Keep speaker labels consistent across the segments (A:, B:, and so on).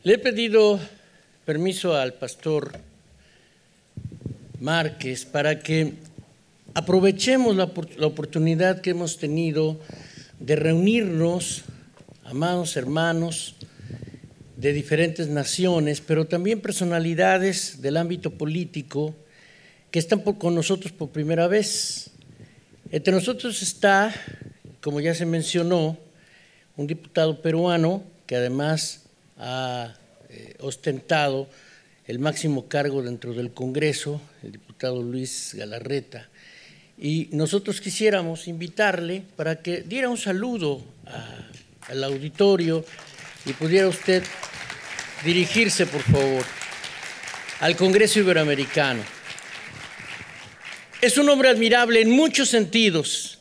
A: Le he pedido permiso al pastor Márquez para que aprovechemos la oportunidad que hemos tenido de reunirnos, amados hermanos de diferentes naciones, pero también personalidades del ámbito político que están con nosotros por primera vez. Entre nosotros está, como ya se mencionó, un diputado peruano que además ha ostentado el máximo cargo dentro del Congreso, el diputado Luis Galarreta. Y nosotros quisiéramos invitarle para que diera un saludo al auditorio y pudiera usted dirigirse, por favor, al Congreso Iberoamericano. Es un hombre admirable en muchos sentidos,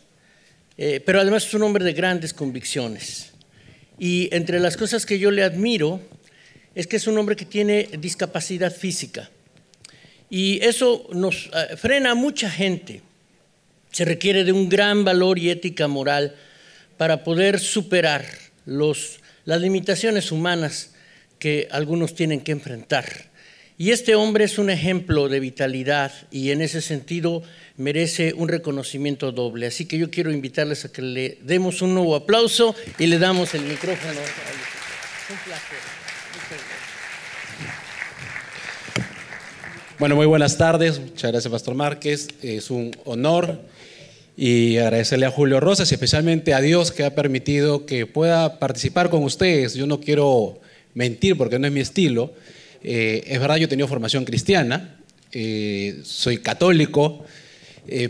A: pero además es un hombre de grandes convicciones. Y entre las cosas que yo le admiro es que es un hombre que tiene discapacidad física. Y eso nos frena a mucha gente. Se requiere de un gran valor y ética moral para poder superar las limitaciones humanas que algunos tienen que enfrentar. Y este hombre es un ejemplo de vitalidad y en ese sentido merece un reconocimiento doble. Así que yo quiero invitarles a que le demos un nuevo aplauso y le damos el micrófono. Es un placer.
B: Bueno, muy buenas tardes. Muchas gracias, Pastor Márquez. Es un honor y agradecerle a Julio Rosas y especialmente a Dios que ha permitido que pueda participar con ustedes. Yo no quiero mentir porque no es mi estilo. Es verdad, yo he tenido formación cristiana, soy católico,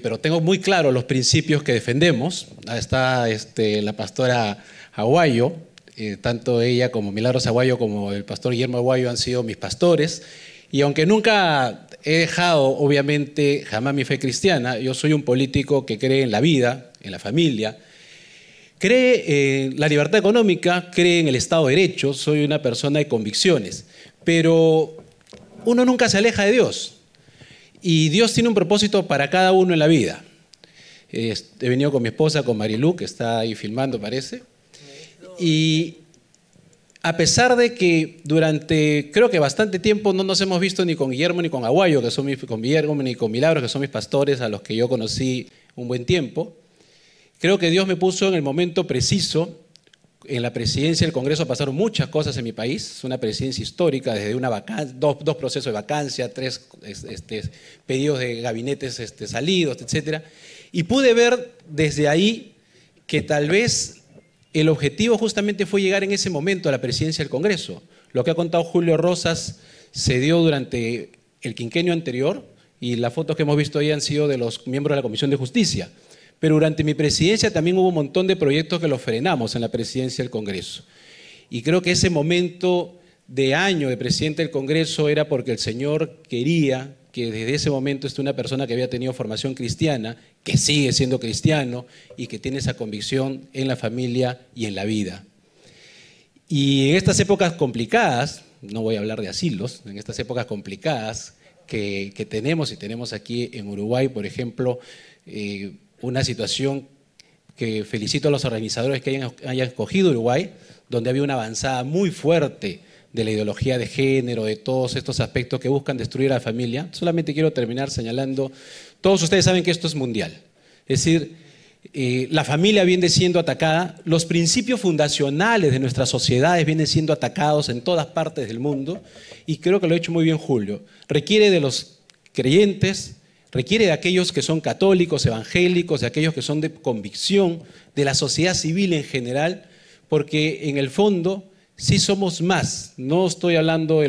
B: pero tengo muy claro los principios que defendemos. Está la pastora Aguayo, tanto ella como Milagros Aguayo como el pastor Guillermo Aguayo han sido mis pastores. Y aunque nunca he dejado, obviamente, jamás mi fe cristiana, yo soy un político que cree en la vida, en la familia, cree en la libertad económica, cree en el Estado de Derecho, soy una persona de convicciones. Pero uno nunca se aleja de Dios y Dios tiene un propósito para cada uno en la vida. He venido con mi esposa, con Marilu, que está ahí filmando, parece, y a pesar de que durante creo que bastante tiempo no nos hemos visto ni con Guillermo ni con Aguayo, que son con Guillermo ni con Milagros, que son mis pastores a los que yo conocí un buen tiempo, creo que Dios me puso en el momento preciso. En la presidencia del Congreso pasaron muchas cosas en mi país, es una presidencia histórica, desde una vacancia, dos procesos de vacancia, 3 pedidos de gabinetes salidos, etc. Y pude ver desde ahí que tal vez el objetivo justamente fue llegar en ese momento a la presidencia del Congreso. Lo que ha contado Julio Rosas se dio durante el quinquenio anterior y las fotos que hemos visto ahí han sido de los miembros de la Comisión de Justicia. Pero durante mi presidencia también hubo un montón de proyectos que los frenamos en la presidencia del Congreso. Y creo que ese momento de año de presidente del Congreso era porque el Señor quería que desde ese momento esté una persona que había tenido formación cristiana, que sigue siendo cristiano y que tiene esa convicción en la familia y en la vida. Y en estas épocas complicadas, no voy a hablar de asilos, en estas épocas complicadas que tenemos aquí en Uruguay, por ejemplo, una situación que felicito a los organizadores que hayan escogido Uruguay, donde había una avanzada muy fuerte de la ideología de género, de todos estos aspectos que buscan destruir a la familia. Solamente quiero terminar señalando, todos ustedes saben que esto es mundial, es decir, la familia viene siendo atacada, los principios fundacionales de nuestras sociedades vienen siendo atacados en todas partes del mundo y creo que lo ha hecho muy bien Julio. Requiere de los creyentes, requiere de aquellos que son católicos, evangélicos, de aquellos que son de convicción, de la sociedad civil en general, porque en el fondo sí somos más. No estoy hablando de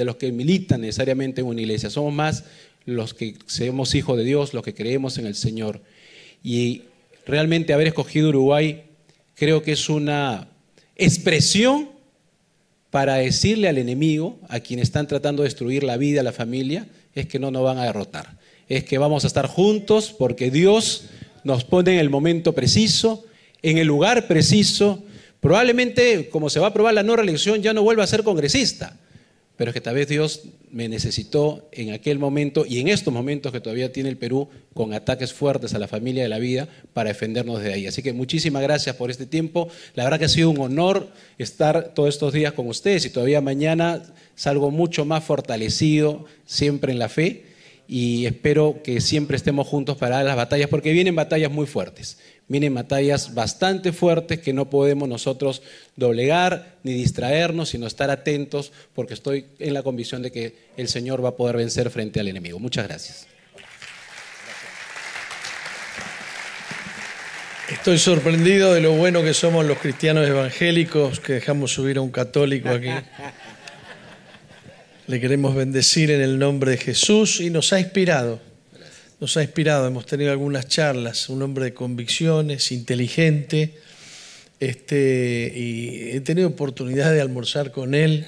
B: los que militan necesariamente en una iglesia, somos más los que somos hijos de Dios, los que creemos en el Señor. Y realmente haber escogido Uruguay creo que es una expresión para decirle al enemigo, a quienes están tratando de destruir la vida, la familia, es que no nos van a derrotar. Es que vamos a estar juntos porque Dios nos pone en el momento preciso, en el lugar preciso. Probablemente, como se va a aprobar la no reelección, ya no vuelva a ser congresista, pero es que tal vez Dios me necesitó en aquel momento y en estos momentos que todavía tiene el Perú con ataques fuertes a la familia de la vida para defendernos de ahí. Así que muchísimas gracias por este tiempo. La verdad que ha sido un honor estar todos estos días con ustedes y todavía mañana salgo mucho más fortalecido siempre en la fe y espero que siempre estemos juntos para las batallas porque vienen batallas muy fuertes. Vienen batallas bastante fuertes que no podemos nosotros doblegar ni distraernos, sino estar atentos porque estoy en la convicción de que el Señor va a poder vencer frente al enemigo. Muchas gracias.
C: Estoy sorprendido de lo bueno que somos los cristianos evangélicos que dejamos subir a un católico aquí. Le queremos bendecir en el nombre de Jesús y nos ha inspirado. Nos ha inspirado, hemos tenido algunas charlas, un hombre de convicciones, inteligente, y he tenido oportunidad de almorzar con él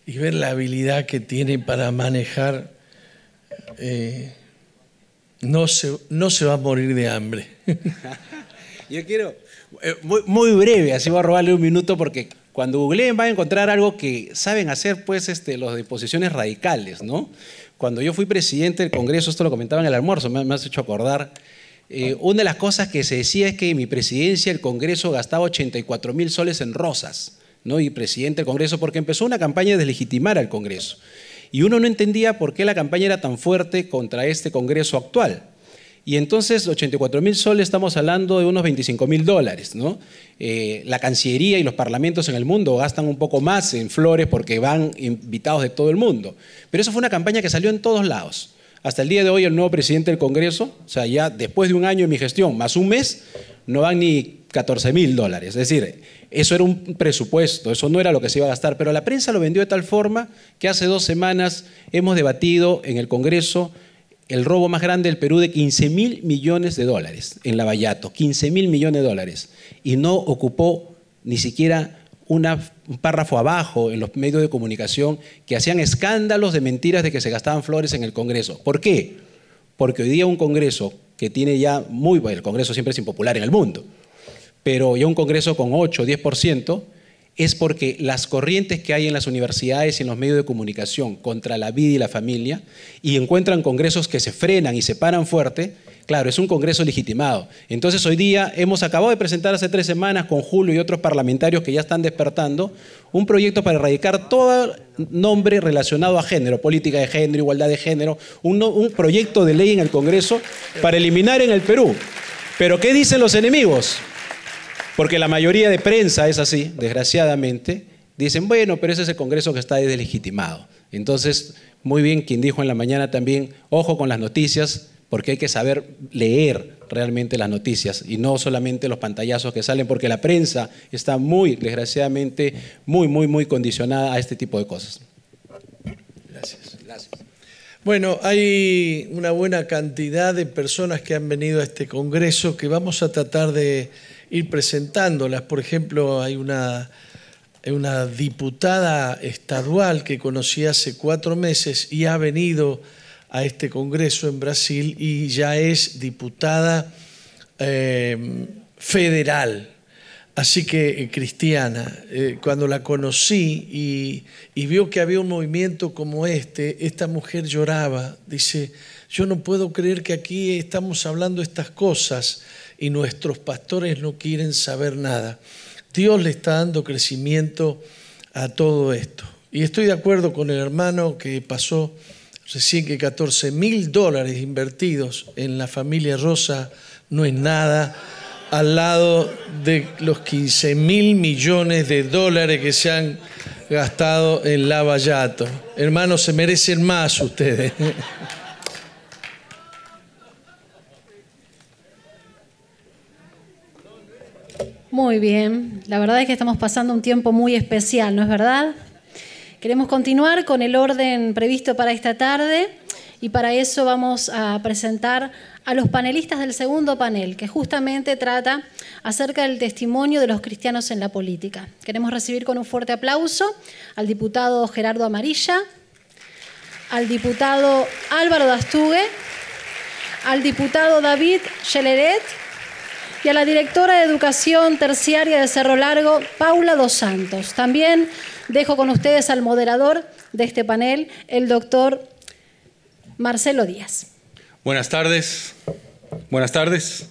C: y ver la habilidad que tiene para manejar. No se va a morir de hambre.
B: Yo quiero, muy breve, así voy a robarle un minuto porque cuando googleen van a encontrar algo que saben hacer pues los de posiciones radicales, ¿no? Cuando yo fui presidente del Congreso, esto lo comentaba en el almuerzo, me has hecho acordar, una de las cosas que se decía es que en mi presidencia el Congreso gastaba 84.000 soles en rosas, ¿no? Y presidente del Congreso, porque empezó una campaña de deslegitimar al Congreso. Y uno no entendía por qué la campaña era tan fuerte contra este Congreso actual. Y entonces 84.000 soles, estamos hablando de unos $25.000, ¿no? La Cancillería y los parlamentos en el mundo gastan un poco más en flores porque van invitados de todo el mundo. Pero eso fue una campaña que salió en todos lados. Hasta el día de hoy el nuevo presidente del Congreso, o sea, ya después de un año de mi gestión, más un mes, no van ni $14.000. Es decir, eso era un presupuesto, eso no era lo que se iba a gastar. Pero la prensa lo vendió de tal forma que hace 2 semanas hemos debatido en el Congreso el robo más grande del Perú de $15.000 millones en Lavallato, $15.000 millones, y no ocupó ni siquiera un párrafo abajo en los medios de comunicación que hacían escándalos de mentiras de que se gastaban flores en el Congreso. ¿Por qué? Porque hoy día un Congreso que tiene ya bueno, el Congreso siempre es impopular en el mundo, pero ya un Congreso con 8 o 10%, es porque las corrientes que hay en las universidades y en los medios de comunicación contra la vida y la familia, y encuentran congresos que se frenan y se paran fuerte, claro, es un congreso legitimado. Entonces hoy día hemos acabado de presentar hace 3 semanas con Julio y otros parlamentarios que ya están despertando, un proyecto para erradicar todo nombre relacionado a género, política de género, igualdad de género, un proyecto de ley en el Congreso para eliminar en el Perú. ¿Pero qué dicen los enemigos? Porque la mayoría de prensa es así, desgraciadamente, dicen, bueno, pero ese es el Congreso que está deslegitimado. Entonces, muy bien, quien dijo en la mañana también, ojo con las noticias, porque hay que saber leer realmente las noticias y no solamente los pantallazos que salen, porque la prensa está muy, desgraciadamente, muy condicionada a este tipo de cosas.
C: Gracias. Bueno, hay una buena cantidad de personas que han venido a este Congreso que vamos a tratar de ir presentándolas. Por ejemplo, hay una diputada estadual que conocí hace 4 meses y ha venido a este Congreso en Brasil y ya es diputada federal, así que cristiana. Cuando la conocí y vio que había un movimiento como esta mujer lloraba, dice, yo no puedo creer que aquí estamos hablando estas cosas y nuestros pastores no quieren saber nada. Dios le está dando crecimiento a todo esto. Y estoy de acuerdo con el hermano que pasó recién que $14.000 invertidos en la familia Rosa no es nada al lado de los $15.000 millones que se han gastado en Lavallato. Hermanos, se merecen más ustedes.
D: Muy bien, la verdad es que estamos pasando un tiempo muy especial, ¿no es verdad? Queremos continuar con el orden previsto para esta tarde y para eso vamos a presentar a los panelistas del segundo panel, que justamente trata acerca del testimonio de los cristianos en la política. Queremos recibir con un fuerte aplauso al diputado Gerardo Amarilla, al diputado Álvaro Dastugue, al diputado David Geleret y a la directora de Educación Terciaria de Cerro Largo, Paula Dos Santos. También dejo con ustedes al moderador de este panel, el doctor Marcelo Díaz.
E: Buenas tardes. Buenas tardes.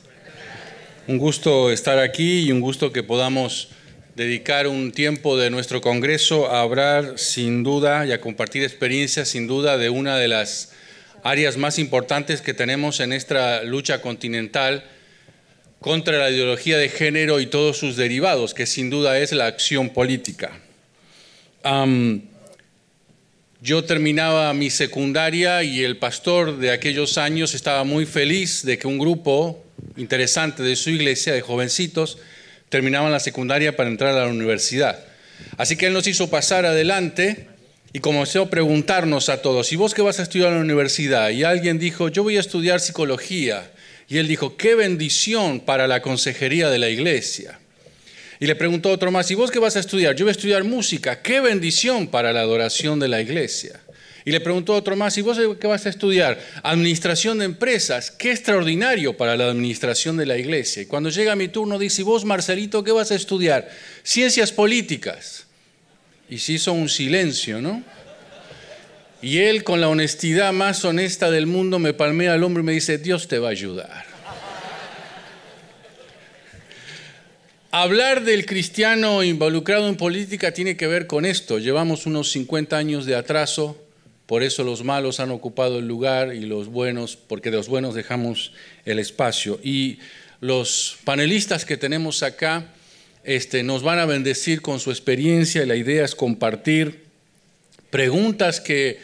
E: Un gusto estar aquí y un gusto que podamos dedicar un tiempo de nuestro congreso a hablar sin duda y a compartir experiencias sin duda de una de las áreas más importantes que tenemos en esta lucha continental contra la ideología de género y todos sus derivados, que sin duda es la acción política. Yo terminaba mi secundaria y el pastor de aquellos años estaba muy feliz de que un grupo interesante de su iglesia, de jovencitos, terminaban la secundaria para entrar a la universidad. Así que él nos hizo pasar adelante y comenzó a preguntarnos a todos, ¿y vos qué vas a estudiar en la universidad? Y alguien dijo, yo voy a estudiar psicología. Y él dijo, qué bendición para la consejería de la iglesia. Y le preguntó otro más, ¿y vos qué vas a estudiar? Yo voy a estudiar música. ¡Qué bendición para la adoración de la iglesia! Y le preguntó otro más, ¿y vos qué vas a estudiar? Administración de empresas. ¡Qué extraordinario para la administración de la iglesia! Y cuando llega mi turno dice, ¿y vos, Marcelito, qué vas a estudiar? Ciencias políticas. Y se hizo un silencio, ¿no? Y él, con la honestidad más honesta del mundo, me palmea al hombro y me dice, Dios te va a ayudar. Hablar del cristiano involucrado en política tiene que ver con esto. Llevamos unos 50 años de atraso, por eso los malos han ocupado el lugar y los buenos, porque de los buenos dejamos el espacio. Y los panelistas que tenemos acá nos van a bendecir con su experiencia y la idea es compartir preguntas que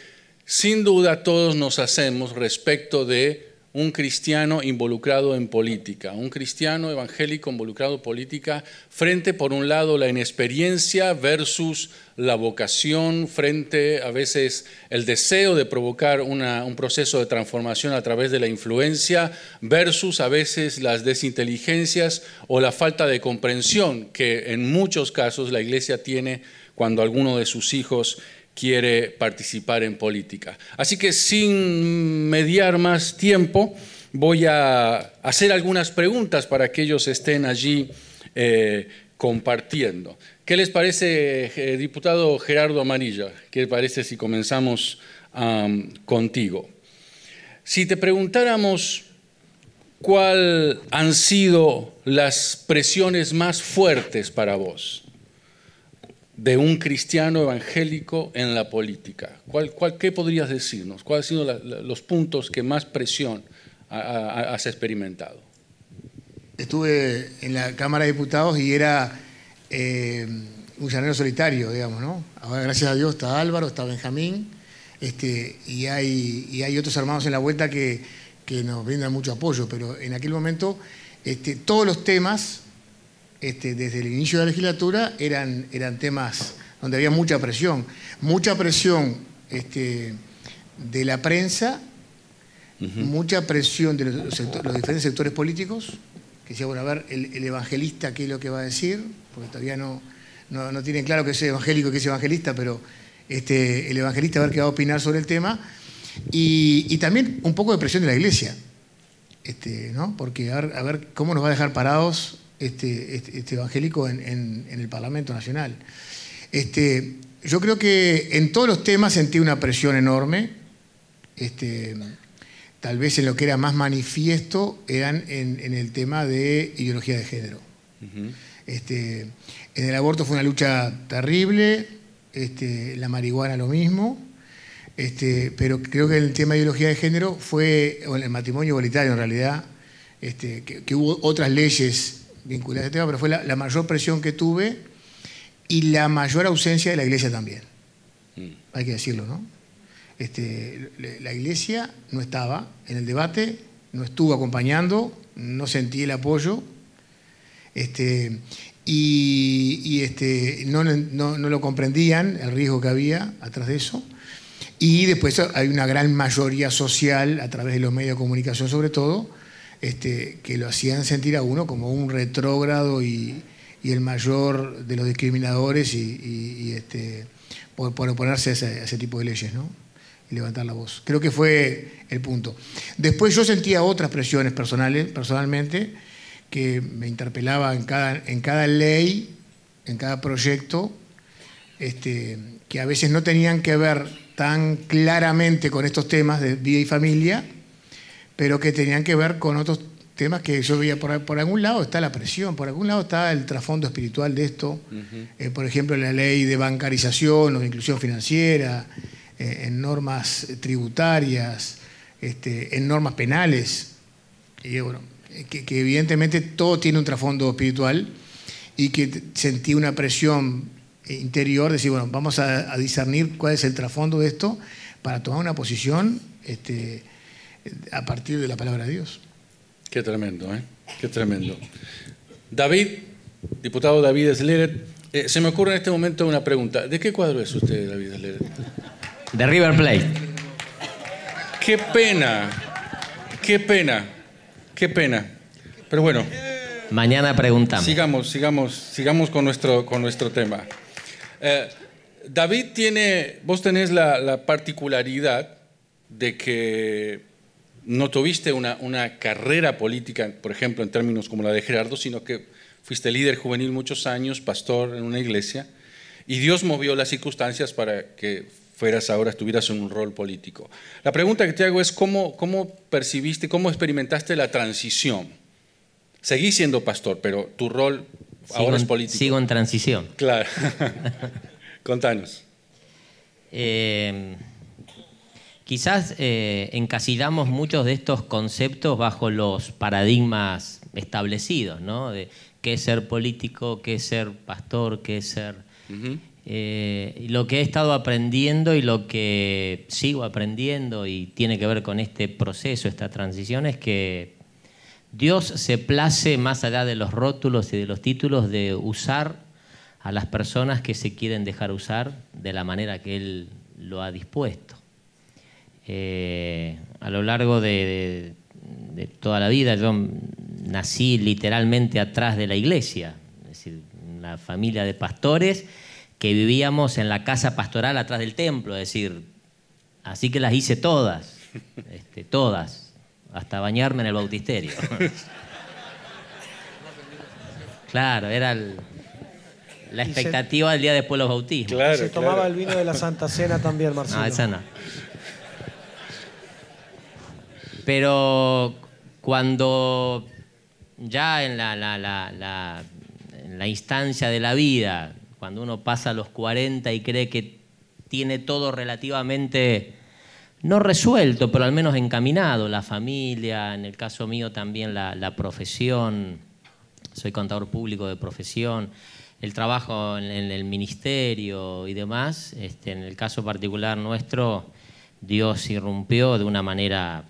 E: sin duda todos nos hacemos respecto de un cristiano involucrado en política, un cristiano evangélico involucrado en política frente, por un lado, la inexperiencia versus la vocación, frente a veces el deseo de provocar un proceso de transformación a través de la influencia versus a veces las desinteligencias o la falta de comprensión que en muchos casos la iglesia tiene cuando alguno de sus hijos quiere participar en política. Así que sin mediar más tiempo, voy a hacer algunas preguntas para que ellos estén allí compartiendo. ¿Qué les parece, diputado Gerardo Amarilla? ¿Qué les parece si comenzamos contigo? Si te preguntáramos cuáles han sido las presiones más fuertes para vos de un cristiano evangélico en la política, ¿qué podrías decirnos? ¿Cuáles han sido los puntos que más presión has experimentado?
F: Estuve en la Cámara de Diputados y era un llanero solitario, digamos, ¿no? Ahora, gracias a Dios, está Álvaro, está Benjamín, y hay otros hermanos en la vuelta que nos brindan mucho apoyo, pero en aquel momento todos los temas desde el inicio de la legislatura eran temas donde había mucha presión de la prensa, mucha presión de los diferentes sectores políticos, que decía, bueno, a ver, el evangelista, ¿qué es lo que va a decir? Porque todavía no tienen claro qué es evangélico y qué es evangelista, pero el evangelista a ver qué va a opinar sobre el tema, y también un poco de presión de la iglesia, ¿no? Porque a ver cómo nos va a dejar parados este evangélico en el Parlamento Nacional. Yo creo que en todos los temas sentí una presión enorme. Tal vez en lo que era más manifiesto eran en el tema de ideología de género. En el aborto fue una lucha terrible, la marihuana lo mismo, pero creo que el tema de ideología de género fue, o el matrimonio igualitario en realidad, que hubo otras leyes vinculadas a este tema, pero fue la mayor presión que tuve y la mayor ausencia de la iglesia también. Hay que decirlo, ¿no? La iglesia no estaba en el debate, no estuvo acompañando, no sentí el apoyo, no lo comprendían, el riesgo que había atrás de eso. Y después hay una gran mayoría social, a través de los medios de comunicación sobre todo, que lo hacían sentir a uno como un retrógrado y el mayor de los discriminadores por oponerse a ese tipo de leyes, ¿no? Y levantar la voz. Creo que fue el punto. Después yo sentía otras presiones personalmente, que me interpelaba en cada ley, en cada proyecto, que a veces no tenían que ver tan claramente con estos temas de vida y familia, pero que tenían que ver con otros temas que yo veía por algún lado está la presión, por algún lado está el trasfondo espiritual de esto, por ejemplo, la ley de bancarización o de inclusión financiera, en normas tributarias, en normas penales, y bueno, que evidentemente todo tiene un trasfondo espiritual y que sentí una presión interior, decir, bueno, vamos a discernir cuál es el trasfondo de esto para tomar una posición a partir de la palabra de Dios.
E: Qué tremendo, ¿eh? Qué tremendo. David, diputado David Sleret, se me ocurre en este momento una pregunta. ¿De qué cuadro es usted, David Sleret?
G: De River Plate.
E: Qué pena, qué pena, qué pena. Pero bueno.
G: Mañana preguntamos.
E: Sigamos con nuestro tema. David vos tenés la particularidad de que no tuviste una carrera política, por ejemplo, en términos como la de Gerardo, sino que fuiste líder juvenil muchos años, pastor en una iglesia, y Dios movió las circunstancias para que estuvieras en un rol político. La pregunta que te hago es ¿cómo percibiste, cómo experimentaste la transición? Seguís siendo pastor, pero tu rol ahora es político.
G: Sigo en transición.
E: Claro. Contanos.
G: Quizás encasillamos muchos de estos conceptos bajo los paradigmas establecidos, ¿no? De qué es ser político, qué es ser pastor, qué es ser... lo que he estado aprendiendo y lo que sigo aprendiendo y tiene que ver con este proceso, esta transición, es que Dios se place, más allá de los rótulos y de los títulos, de usar a las personas que se quieren dejar usar de la manera que Él lo ha dispuesto. A lo largo de toda la vida yo nací literalmente atrás de la iglesia, es decir, una familia de pastores que vivíamos en la casa pastoral atrás del templo, es decir, así que las hice todas, todas, hasta bañarme en el bautisterio. Claro, era la expectativa del día después de los bautismos.
H: Claro, se tomaba el vino de la Santa Cena también, Marcelo.
G: No, esa no. Pero cuando ya en la instancia de la vida, cuando uno pasa a los 40 y cree que tiene todo relativamente, no resuelto, pero al menos encaminado, la familia, en el caso mío también la profesión, soy contador público de profesión, el trabajo en el ministerio y demás, en el caso particular nuestro, Dios irrumpió de una manera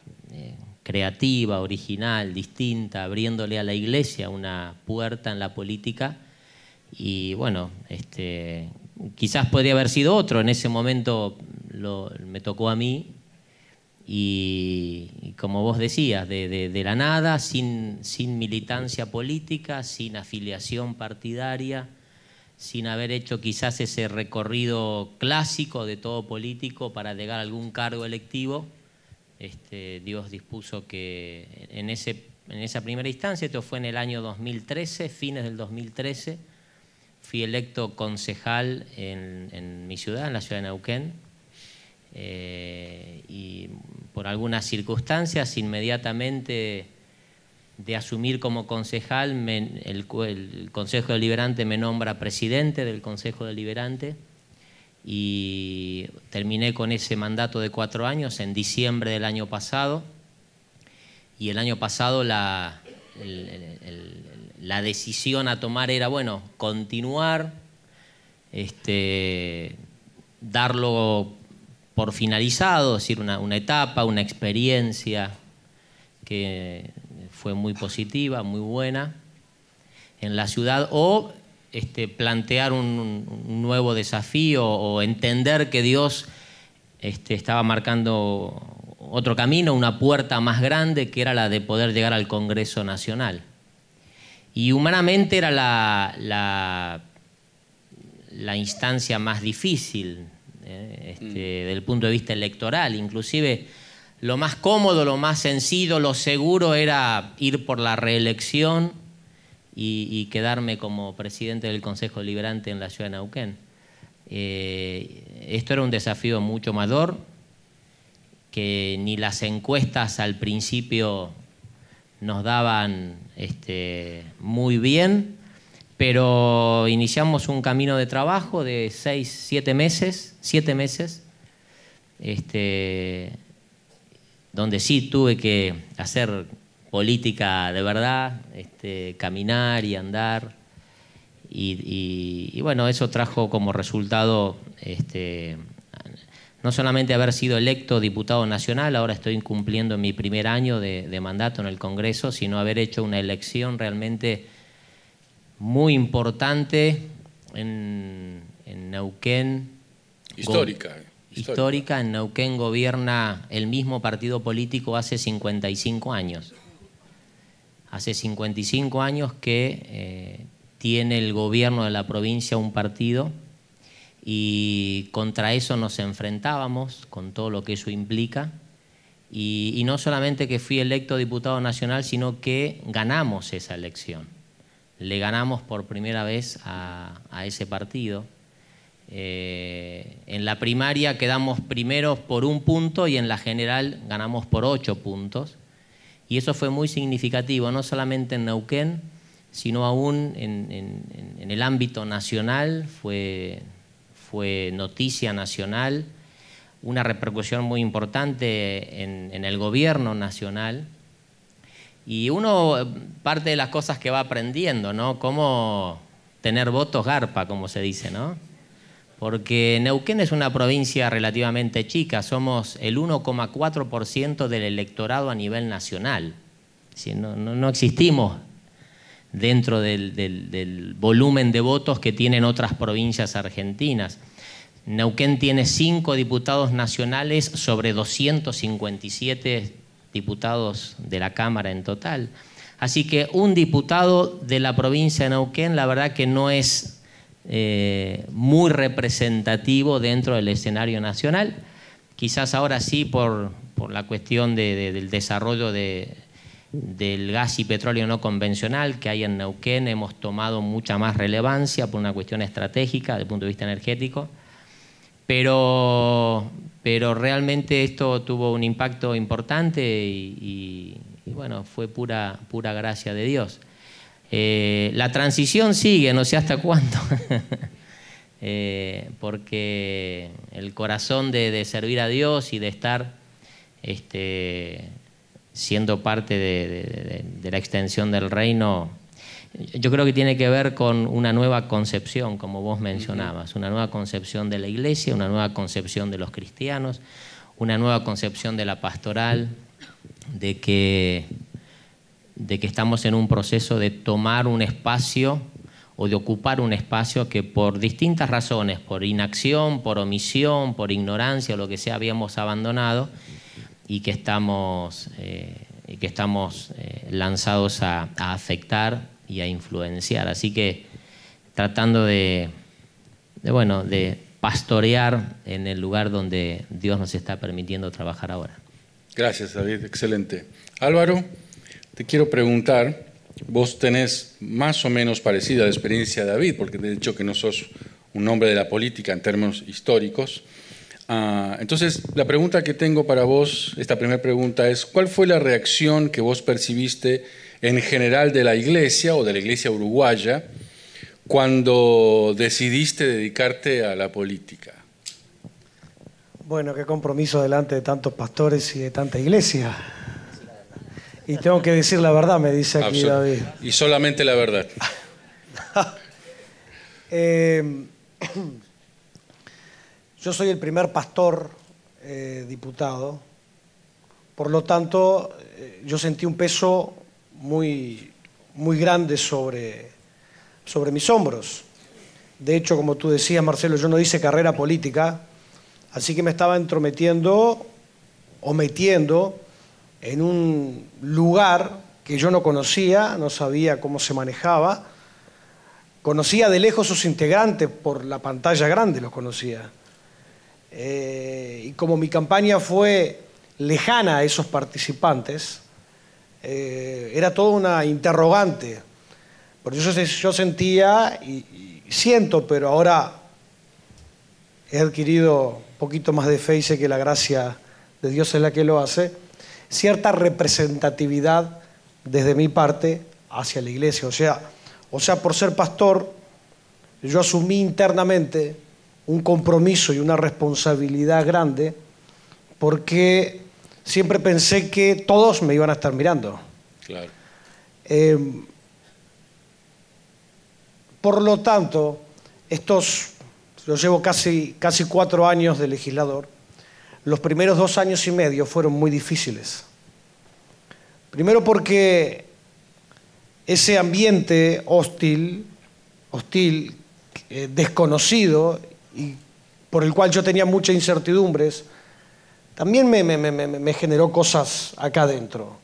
G: creativa, original, distinta, abriéndole a la iglesia una puerta en la política. Y bueno, quizás podría haber sido otro, en ese momento me tocó a mí y como vos decías, de la nada, sin militancia política, sin afiliación partidaria, sin haber hecho quizás ese recorrido clásico de todo político para llegar a algún cargo electivo, Dios dispuso que en esa primera instancia, esto fue en el año 2013, fines del 2013, fui electo concejal en mi ciudad, en la ciudad de Neuquén, y por algunas circunstancias, inmediatamente de asumir como concejal, el Consejo Deliberante me nombra presidente del Consejo Deliberante y terminé con ese mandato de 4 años en diciembre del año pasado. Y el año pasado la decisión a tomar era, bueno, continuar, darlo por finalizado, es decir, una etapa, una experiencia que fue muy positiva, muy buena en la ciudad, o plantear un nuevo desafío o entender que Dios estaba marcando otro camino, una puerta más grande, que era la de poder llegar al Congreso Nacional. Y humanamente era la instancia más difícil desde el punto de vista electoral. Inclusive lo más cómodo, lo más sencillo, lo seguro era ir por la reelección y quedarme como presidente del Consejo Deliberante en la ciudad de Neuquén. Esto era un desafío mucho mayor, que ni las encuestas al principio nos daban muy bien, pero iniciamos un camino de trabajo de 7 meses, donde sí tuve que hacer política de verdad, caminar y andar. Y bueno, eso trajo como resultado no solamente haber sido electo diputado nacional, ahora estoy cumpliendo mi primer año de mandato en el Congreso, sino haber hecho una elección realmente muy importante en Neuquén. Histórica. En Neuquén gobierna el mismo partido político hace 55 años. Hace 55 años que tiene el gobierno de la provincia un partido, y contra eso nos enfrentábamos, con todo lo que eso implica. Y no solamente que fui electo diputado nacional, sino que ganamos esa elección. Le ganamos por primera vez a ese partido. En la primaria quedamos primeros por 1 punto y en la general ganamos por 8 puntos. Y eso fue muy significativo, no solamente en Neuquén, sino aún en el ámbito nacional. Fue noticia nacional, una repercusión muy importante en el gobierno nacional. Y uno, parte de las cosas que va aprendiendo, ¿no? Cómo tener votos garpa, como se dice, ¿no? Porque Neuquén es una provincia relativamente chica, somos el 1,4% del electorado a nivel nacional. No existimos dentro del volumen de votos que tienen otras provincias argentinas. Neuquén tiene 5 diputados nacionales sobre 257 diputados de la Cámara en total. Así que un diputado de la provincia de Neuquén, la verdad que no es muy representativo dentro del escenario nacional. Quizás ahora sí por la cuestión del desarrollo del gas y petróleo no convencional que hay en Neuquén, hemos tomado mucha más relevancia por una cuestión estratégica desde el punto de vista energético, pero realmente esto tuvo un impacto importante y bueno, fue pura gracia de Dios. La transición sigue, no sé hasta cuándo, porque el corazón de servir a Dios y de estar siendo parte de la extensión del reino, yo creo que tiene que ver con una nueva concepción, como vos mencionabas, una nueva concepción de la iglesia, una nueva concepción de los cristianos, una nueva concepción de la pastoral, de que estamos en un proceso de tomar un espacio o de ocupar un espacio que por distintas razones, por inacción, por omisión, por ignorancia o lo que sea, habíamos abandonado, y que estamos lanzados a afectar y a influenciar. Así que tratando de pastorear en el lugar donde Dios nos está permitiendo trabajar ahora.
E: Gracias, David, excelente. Álvaro, te quiero preguntar, vos tenés más o menos parecida la experiencia de David, porque de hecho que no sos un hombre de la política en términos históricos. Entonces, la pregunta que tengo para vos, esta primera pregunta es, ¿cuál fue la reacción que vos percibiste en general de la iglesia o de la iglesia uruguaya cuando decidiste dedicarte a la política?
H: Bueno, qué compromiso delante de tantos pastores y de tanta iglesia. Y tengo que decir la verdad, me dice aquí David.
E: Y solamente la verdad.
H: Yo soy el primer pastor diputado, por lo tanto yo sentí un peso muy grande sobre mis hombros. De hecho, como tú decías, Marcelo, yo no hice carrera política, así que me estaba entrometiendo o metiendo en un lugar que yo no conocía, no sabía cómo se manejaba. Conocía de lejos sus integrantes, por la pantalla grande los conocía. Y como mi campaña fue lejana a esos participantes, era toda una interrogante. Por eso yo sentía y siento, pero ahora he adquirido un poquito más de fe y sé que la gracia de Dios es la que lo hace, cierta representatividad desde mi parte hacia la iglesia. O sea, por ser pastor, yo asumí internamente un compromiso y una responsabilidad grande porque siempre pensé que todos me iban a estar mirando.
E: Claro.
H: Por lo tanto, yo llevo casi 4 años de legislador. Los primeros 2 años y medio fueron muy difíciles. Primero porque ese ambiente hostil, desconocido y por el cual yo tenía muchas incertidumbres, también me generó cosas acá adentro.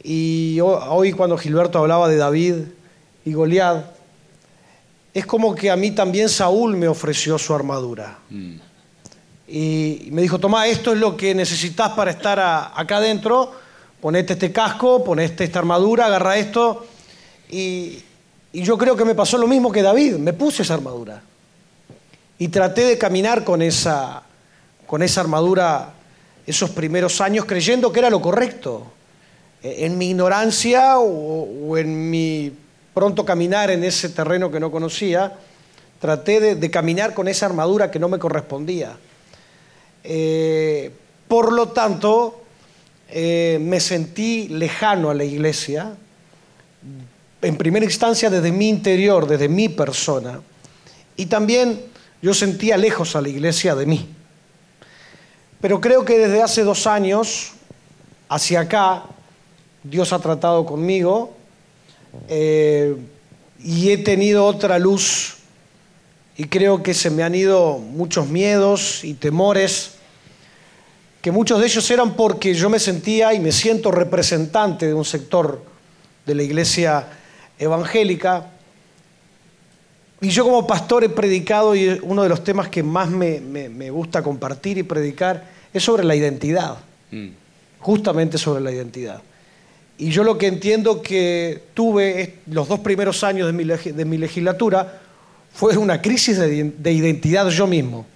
H: Y hoy cuando Gilberto hablaba de David y Goliat, es como que a mí también Saúl me ofreció su armadura. Y me dijo, tomá, esto es lo que necesitas para estar acá adentro, ponete este casco, ponete esta armadura, agarra esto. Y yo creo que me pasó lo mismo que David, me puse esa armadura. Y traté de caminar con esa armadura esos primeros años creyendo que era lo correcto. En mi ignorancia o en mi pronto caminar en ese terreno que no conocía, traté de caminar con esa armadura que no me correspondía. Por lo tanto, me sentí lejano a la iglesia, en primera instancia desde mi interior, desde mi persona, y también yo sentía lejos a la iglesia de mí. Pero creo que desde hace 2 años hacia acá, Dios ha tratado conmigo y he tenido otra luz y creo que se me han ido muchos miedos y temores, que muchos de ellos eran porque yo me sentía y me siento representante de un sector de la iglesia evangélica. Y yo como pastor he predicado, y uno de los temas que más me gusta compartir y predicar es sobre la identidad, justamente sobre la identidad. Y yo lo que entiendo que tuve los 2 primeros años de mi legislatura fue una crisis de identidad yo mismo.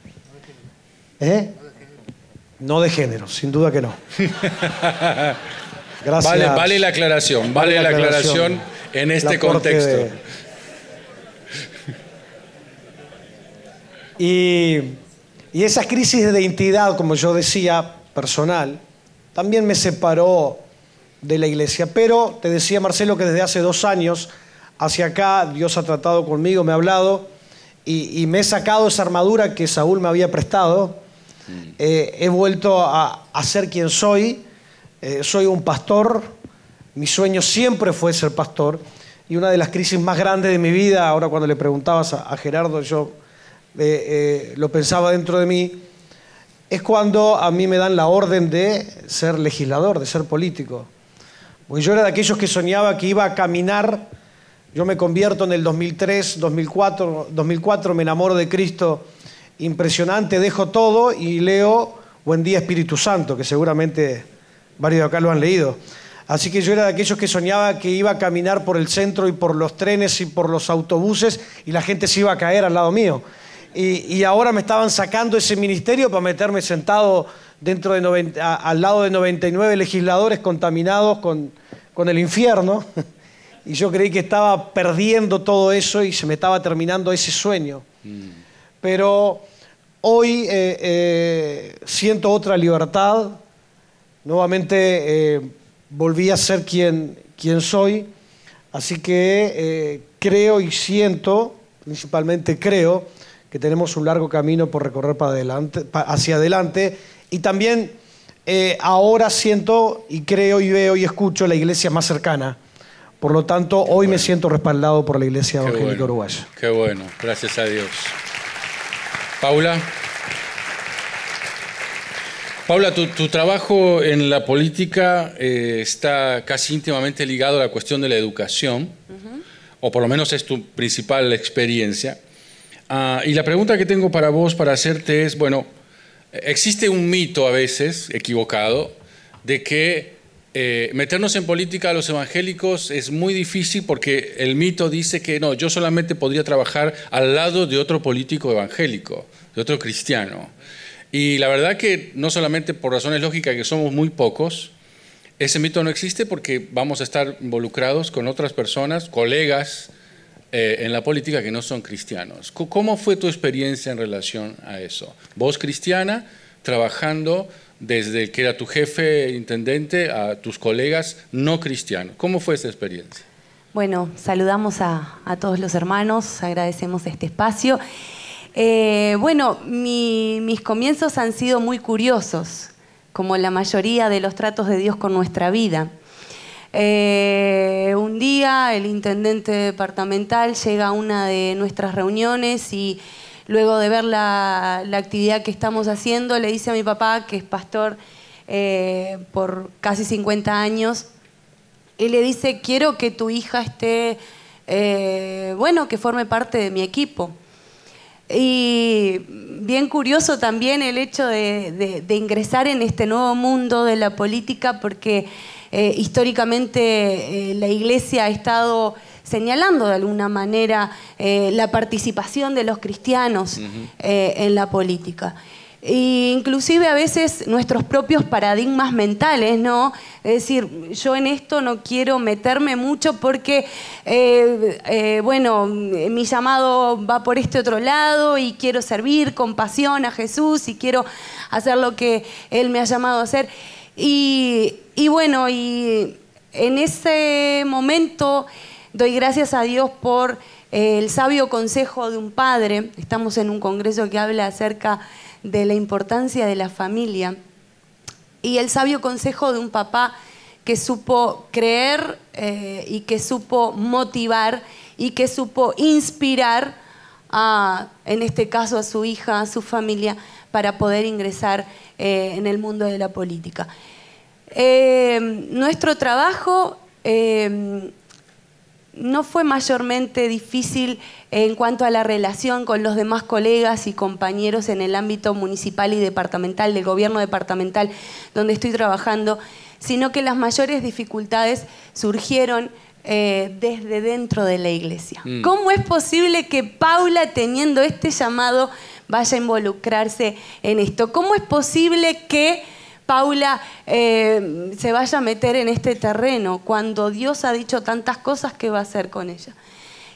H: No de género, sin duda que no. Gracias.
E: Vale la aclaración, vale la aclaración en este contexto.
H: Y esa crisis de identidad, como yo decía, personal, también me separó de la iglesia. Pero te decía, Marcelo, que desde hace 2 años hacia acá Dios ha tratado conmigo, me ha hablado y me he sacado esa armadura que Saúl me había prestado. He vuelto a ser quien soy. Soy un pastor. Mi sueño siempre fue ser pastor. Y una de las crisis más grandes de mi vida, ahora cuando le preguntabas a Gerardo, yo lo pensaba dentro de mí, es cuando a mí me dan la orden de ser legislador, de ser político. Porque yo era de aquellos que soñaba que iba a caminar. Yo me convierto en el 2003, 2004 me enamoro de Cristo, impresionante, dejo todo y leo Buen Día Espíritu Santo, que seguramente varios de acá lo han leído. Así que yo era de aquellos que soñaba que iba a caminar por el centro y por los trenes y por los autobuses y la gente se iba a caer al lado mío. Y ahora me estaban sacando ese ministerio para meterme sentado al lado de 99 legisladores contaminados con el infierno. Y yo creí que estaba perdiendo todo eso y se me estaba terminando ese sueño. Pero hoy siento otra libertad. Nuevamente volví a ser quien soy. Así que creo y siento, principalmente creo, que tenemos un largo camino por recorrer hacia adelante. Y también ahora siento y creo y veo y escucho la iglesia más cercana. Por lo tanto, hoy me siento respaldado por la Iglesia Evangélica Uruguaya.
E: Qué bueno, gracias a Dios. Paula. Paula, tu trabajo en la política está casi íntimamente ligado a la cuestión de la educación, o por lo menos es tu principal experiencia. Y la pregunta que tengo para vos, para hacerte es, bueno, existe un mito a veces, equivocado, de que meternos en política a los evangélicos es muy difícil porque el mito dice que no, yo solamente podría trabajar al lado de otro político evangélico, de otro cristiano. Y la verdad que no solamente por razones lógicas que somos muy pocos, ese mito no existe porque vamos a estar involucrados con otras personas, colegas en la política que no son cristianos. ¿Cómo fue tu experiencia en relación a eso? Vos cristiana, trabajando desde que era tu jefe intendente a tus colegas no cristianos. ¿Cómo fue esa experiencia?
I: Bueno, saludamos a todos los hermanos, agradecemos este espacio. Bueno, mis comienzos han sido muy curiosos, como la mayoría de los tratos de Dios con nuestra vida. Un día el intendente departamental llega a una de nuestras reuniones y luego de ver la actividad que estamos haciendo, le dice a mi papá, que es pastor por casi 50 años, y le dice, quiero que tu hija esté, bueno, que forme parte de mi equipo. Y bien curioso también el hecho de ingresar en este nuevo mundo de la política, porque históricamente la Iglesia ha estado señalando de alguna manera la participación de los cristianos en la política. E inclusive a veces nuestros propios paradigmas mentales, ¿no? Es decir, yo en esto no quiero meterme mucho porque, bueno, mi llamado va por este otro lado y quiero servir con pasión a Jesús y quiero hacer lo que Él me ha llamado a hacer. Y bueno, y en ese momento doy gracias a Dios por el sabio consejo de un padre. Estamos en un congreso que habla acerca de la importancia de la familia. Y el sabio consejo de un papá que supo creer y que supo motivar y que supo inspirar en este caso a su hija, a su familia, para poder ingresar en el mundo de la política. Nuestro trabajo no fue mayormente difícil en cuanto a la relación con los demás colegas y compañeros en el ámbito municipal y departamental, del gobierno departamental donde estoy trabajando, sino que las mayores dificultades surgieron desde dentro de la iglesia. ¿Cómo es posible que Paula, teniendo este llamado, vaya a involucrarse en esto? ¿Cómo es posible que Paula se vaya a meter en este terreno cuando Dios ha dicho tantas cosas que va a hacer con ella?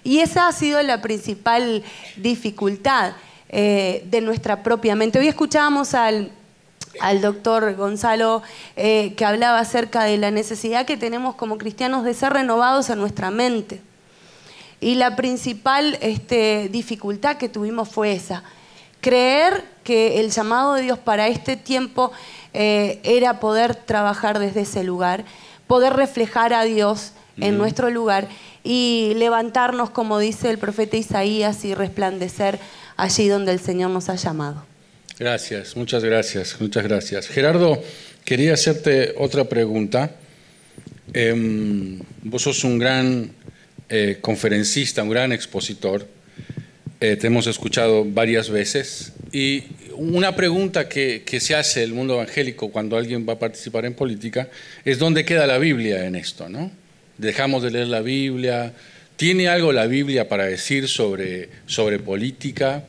I: Y esa ha sido la principal dificultad de nuestra propia mente. Hoy escuchábamos al doctor Gonzalo que hablaba acerca de la necesidad que tenemos como cristianos de ser renovados en nuestra mente. Y la principal dificultad que tuvimos fue esa: creer que el llamado de Dios para este tiempo era poder trabajar desde ese lugar, poder reflejar a Dios en nuestro lugar y levantarnos, como dice el profeta Isaías, y resplandecer allí donde el Señor nos ha llamado.
E: Gracias, muchas gracias, muchas gracias. Gerardo, quería hacerte otra pregunta. Vos sos un gran conferencista, un gran expositor. Te hemos escuchado varias veces. Y una pregunta que se hace el mundo evangélico cuando alguien va a participar en política es ¿dónde queda la Biblia en esto, no? Dejamos de leer la Biblia. ¿Tiene algo la Biblia para decir sobre política?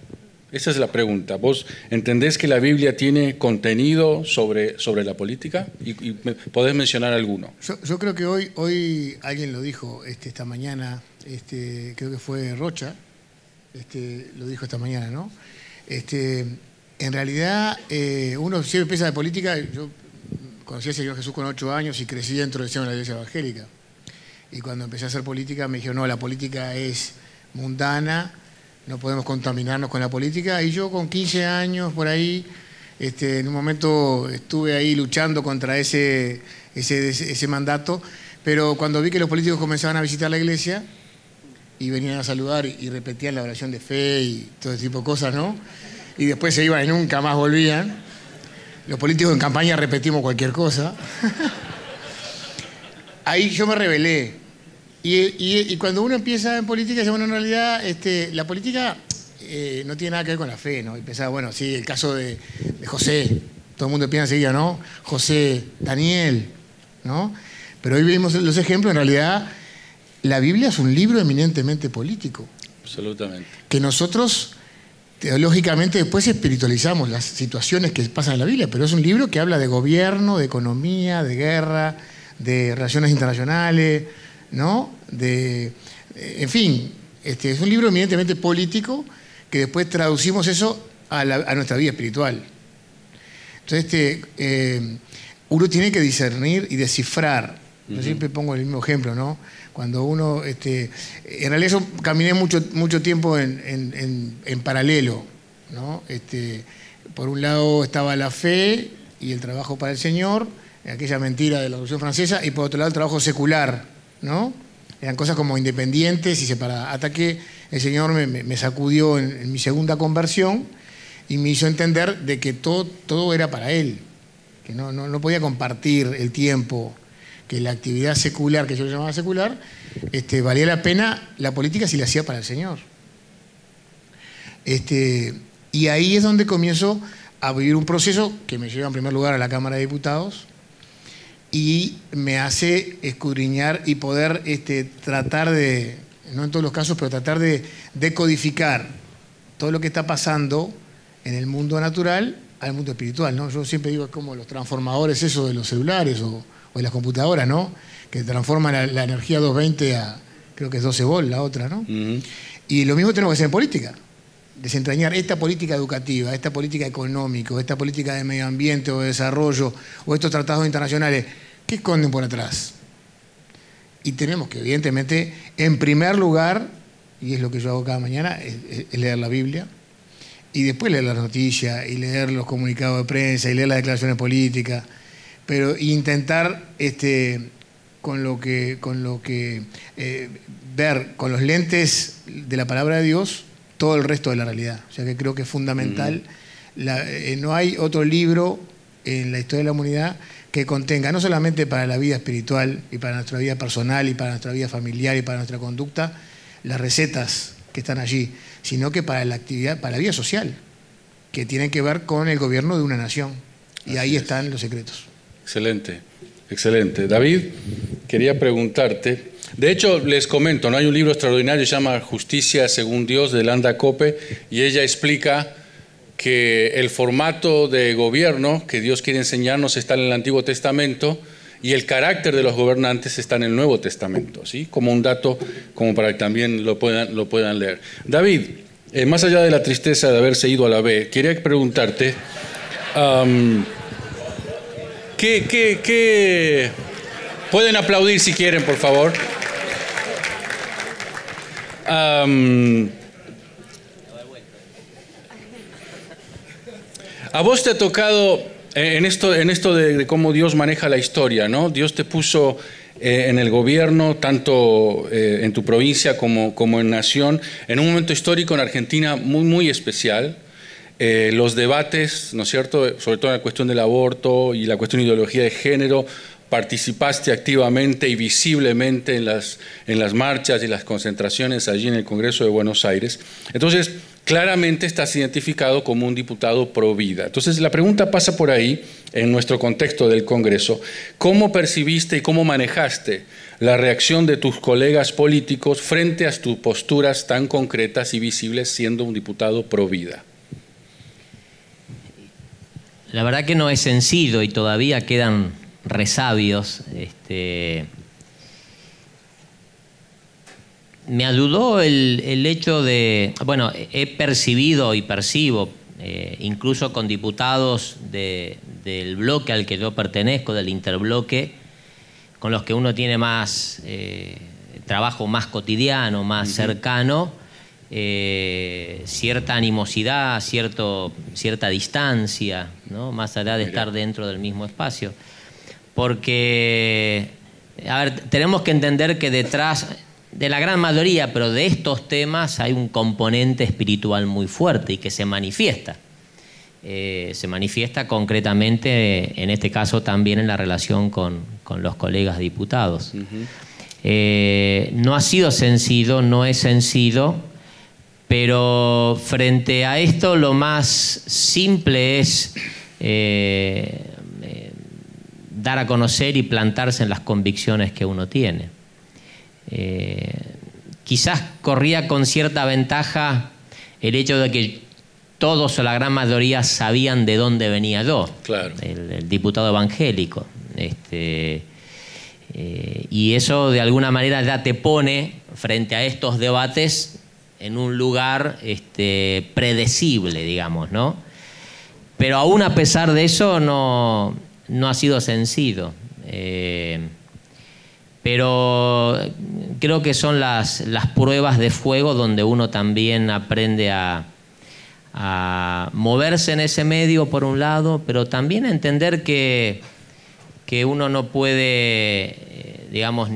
E: Esa es la pregunta. ¿Vos entendés que la Biblia tiene contenido sobre la política? ¿Y podés mencionar alguno?
F: Yo creo que hoy alguien lo dijo esta mañana, creo que fue Rocha, lo dijo esta mañana, ¿no? En realidad, uno siempre empieza de política. Yo conocí al Señor Jesús con 8 años y crecí dentro de la iglesia evangélica. Y cuando empecé a hacer política me dijeron, no, la política es mundana, no podemos contaminarnos con la política. Y yo con 15 años por ahí, en un momento estuve ahí luchando contra ese mandato, pero cuando vi que los políticos comenzaban a visitar la iglesia y venían a saludar y repetían la oración de fe y todo ese tipo de cosas, ¿no? Y después se iban y nunca más volvían. Los políticos en campaña repetimos cualquier cosa. Ahí yo me rebelé. Y cuando uno empieza en política, dice, bueno, en realidad la política no tiene nada que ver con la fe, ¿no? Y pensaba, bueno, sí, el caso de José, todo el mundo piensa enseguida, ¿no? José, Daniel, ¿no? Pero hoy vimos los ejemplos. En realidad, la Biblia es un libro eminentemente político.
E: Absolutamente.
F: Que nosotros, teológicamente, después espiritualizamos las situaciones que pasan en la Biblia, pero es un libro que habla de gobierno, de economía, de guerra, de relaciones internacionales, ¿no? En fin, es un libro eminentemente político que después traducimos eso a nuestra vida espiritual. Entonces, uno tiene que discernir y descifrar. Yo siempre pongo el mismo ejemplo, ¿no? Cuando uno, en realidad yo caminé mucho tiempo en paralelo, ¿no? Por un lado estaba la fe y el trabajo para el Señor, aquella mentira de la Revolución Francesa, y por otro lado el trabajo secular, ¿no? Eran cosas como independientes y separadas. Hasta que el Señor me sacudió en mi segunda conversión y me hizo entender de que todo era para Él, que no podía compartir el tiempo, que la actividad secular, que yo lo llamaba secular, valía la pena la política si la hacía para el Señor. Y ahí es donde comienzo a vivir un proceso que me lleva en primer lugar a la Cámara de Diputados y me hace escudriñar y poder tratar de, no en todos los casos, pero tratar de decodificar todo lo que está pasando en el mundo natural al mundo espiritual, ¿no? Yo siempre digo, es como los transformadores eso de los celulares o de las computadoras, ¿no? Que transforman la energía 220 a, creo que es 12 volts la otra, ¿no? Y lo mismo tenemos que hacer en política. Desentrañar esta política educativa, esta política económica, esta política de medio ambiente o de desarrollo, o estos tratados internacionales, ¿qué esconden por atrás? Y tenemos que, evidentemente, en primer lugar, y es lo que yo hago cada mañana, es leer la Biblia, y después leer las noticias, y leer los comunicados de prensa, y leer las declaraciones políticas, pero intentar con lo que ver con los lentes de la palabra de Dios todo el resto de la realidad. O sea que creo que es fundamental. No hay otro libro en la historia de la humanidad que contenga, no solamente para la vida espiritual y para nuestra vida personal y para nuestra vida familiar y para nuestra conducta, las recetas que están allí, sino que para la actividad, para la vida social, que tienen que ver con el gobierno de una nación. Y ahí están los secretos.
E: Excelente, excelente. David, quería preguntarte, de hecho les comento, ¿no? Hay un libro extraordinario que se llama Justicia según Dios, de Landa Cope, y ella explica que el formato de gobierno que Dios quiere enseñarnos está en el Antiguo Testamento y el carácter de los gobernantes está en el Nuevo Testamento, ¿sí? Como un dato, como para que también lo puedan leer. David, más allá de la tristeza de haberse ido a la B, quería preguntarte, ¿qué pueden aplaudir si quieren, por favor? A vos te ha tocado en esto de cómo Dios maneja la historia, ¿no? Dios te puso en el gobierno, tanto en tu provincia como en nación, en un momento histórico en Argentina muy, muy especial. Los debates, ¿no es cierto?, sobre todo en la cuestión del aborto y la cuestión de ideología de género, participaste activamente y visiblemente en las marchas y las concentraciones allí en el Congreso de Buenos Aires. Entonces, claramente estás identificado como un diputado pro vida. Entonces, la pregunta pasa por ahí, en nuestro contexto del Congreso. ¿Cómo percibiste y cómo manejaste la reacción de tus colegas políticos frente a tus posturas tan concretas y visibles siendo un diputado pro vida?
G: La verdad que no es sencillo y todavía quedan resabios. Me ayudó el hecho de, bueno, he percibido y percibo, incluso con diputados del bloque al que yo pertenezco, del interbloque, con los que uno tiene más trabajo más cotidiano, más cercano, cierta animosidad, cierta distancia, ¿no? Más allá de estar dentro del mismo espacio. Porque, a ver, tenemos que entender que detrás de la gran mayoría, pero de estos temas hay un componente espiritual muy fuerte y que se manifiesta. Se manifiesta concretamente, en este caso también en la relación con los colegas diputados. No ha sido sencillo, no es sencillo, pero frente a esto lo más simple es dar a conocer y plantarse en las convicciones que uno tiene. Quizás corría con cierta ventaja el hecho de que todos o la gran mayoría sabían de dónde venía yo,
E: claro.
G: el diputado evangélico. Y eso de alguna manera ya te pone frente a estos debates en un lugar predecible, digamos, ¿no? Pero aún a pesar de eso no ha sido sencillo. Pero creo que son las pruebas de fuego donde uno también aprende a moverse en ese medio por un lado, pero también a entender que uno no puede, digamos,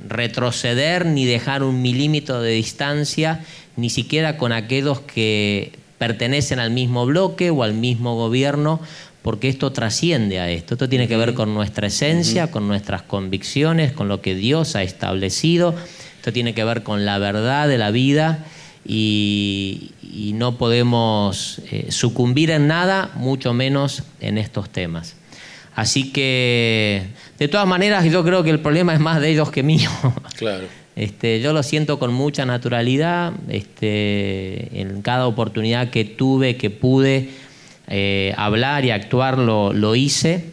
G: retroceder ni dejar un milímetro de distancia, ni siquiera con aquellos que pertenecen al mismo bloque o al mismo gobierno, porque esto trasciende a esto. Esto tiene que ver con nuestra esencia, con nuestras convicciones, con lo que Dios ha establecido. Esto tiene que ver con la verdad de la vida y no podemos sucumbir en nada, mucho menos en estos temas. Así que, de todas maneras, yo creo que el problema es más de ellos que mío.
E: Claro.
G: Yo lo siento con mucha naturalidad. En cada oportunidad que tuve, que pude hablar y actuar, lo hice.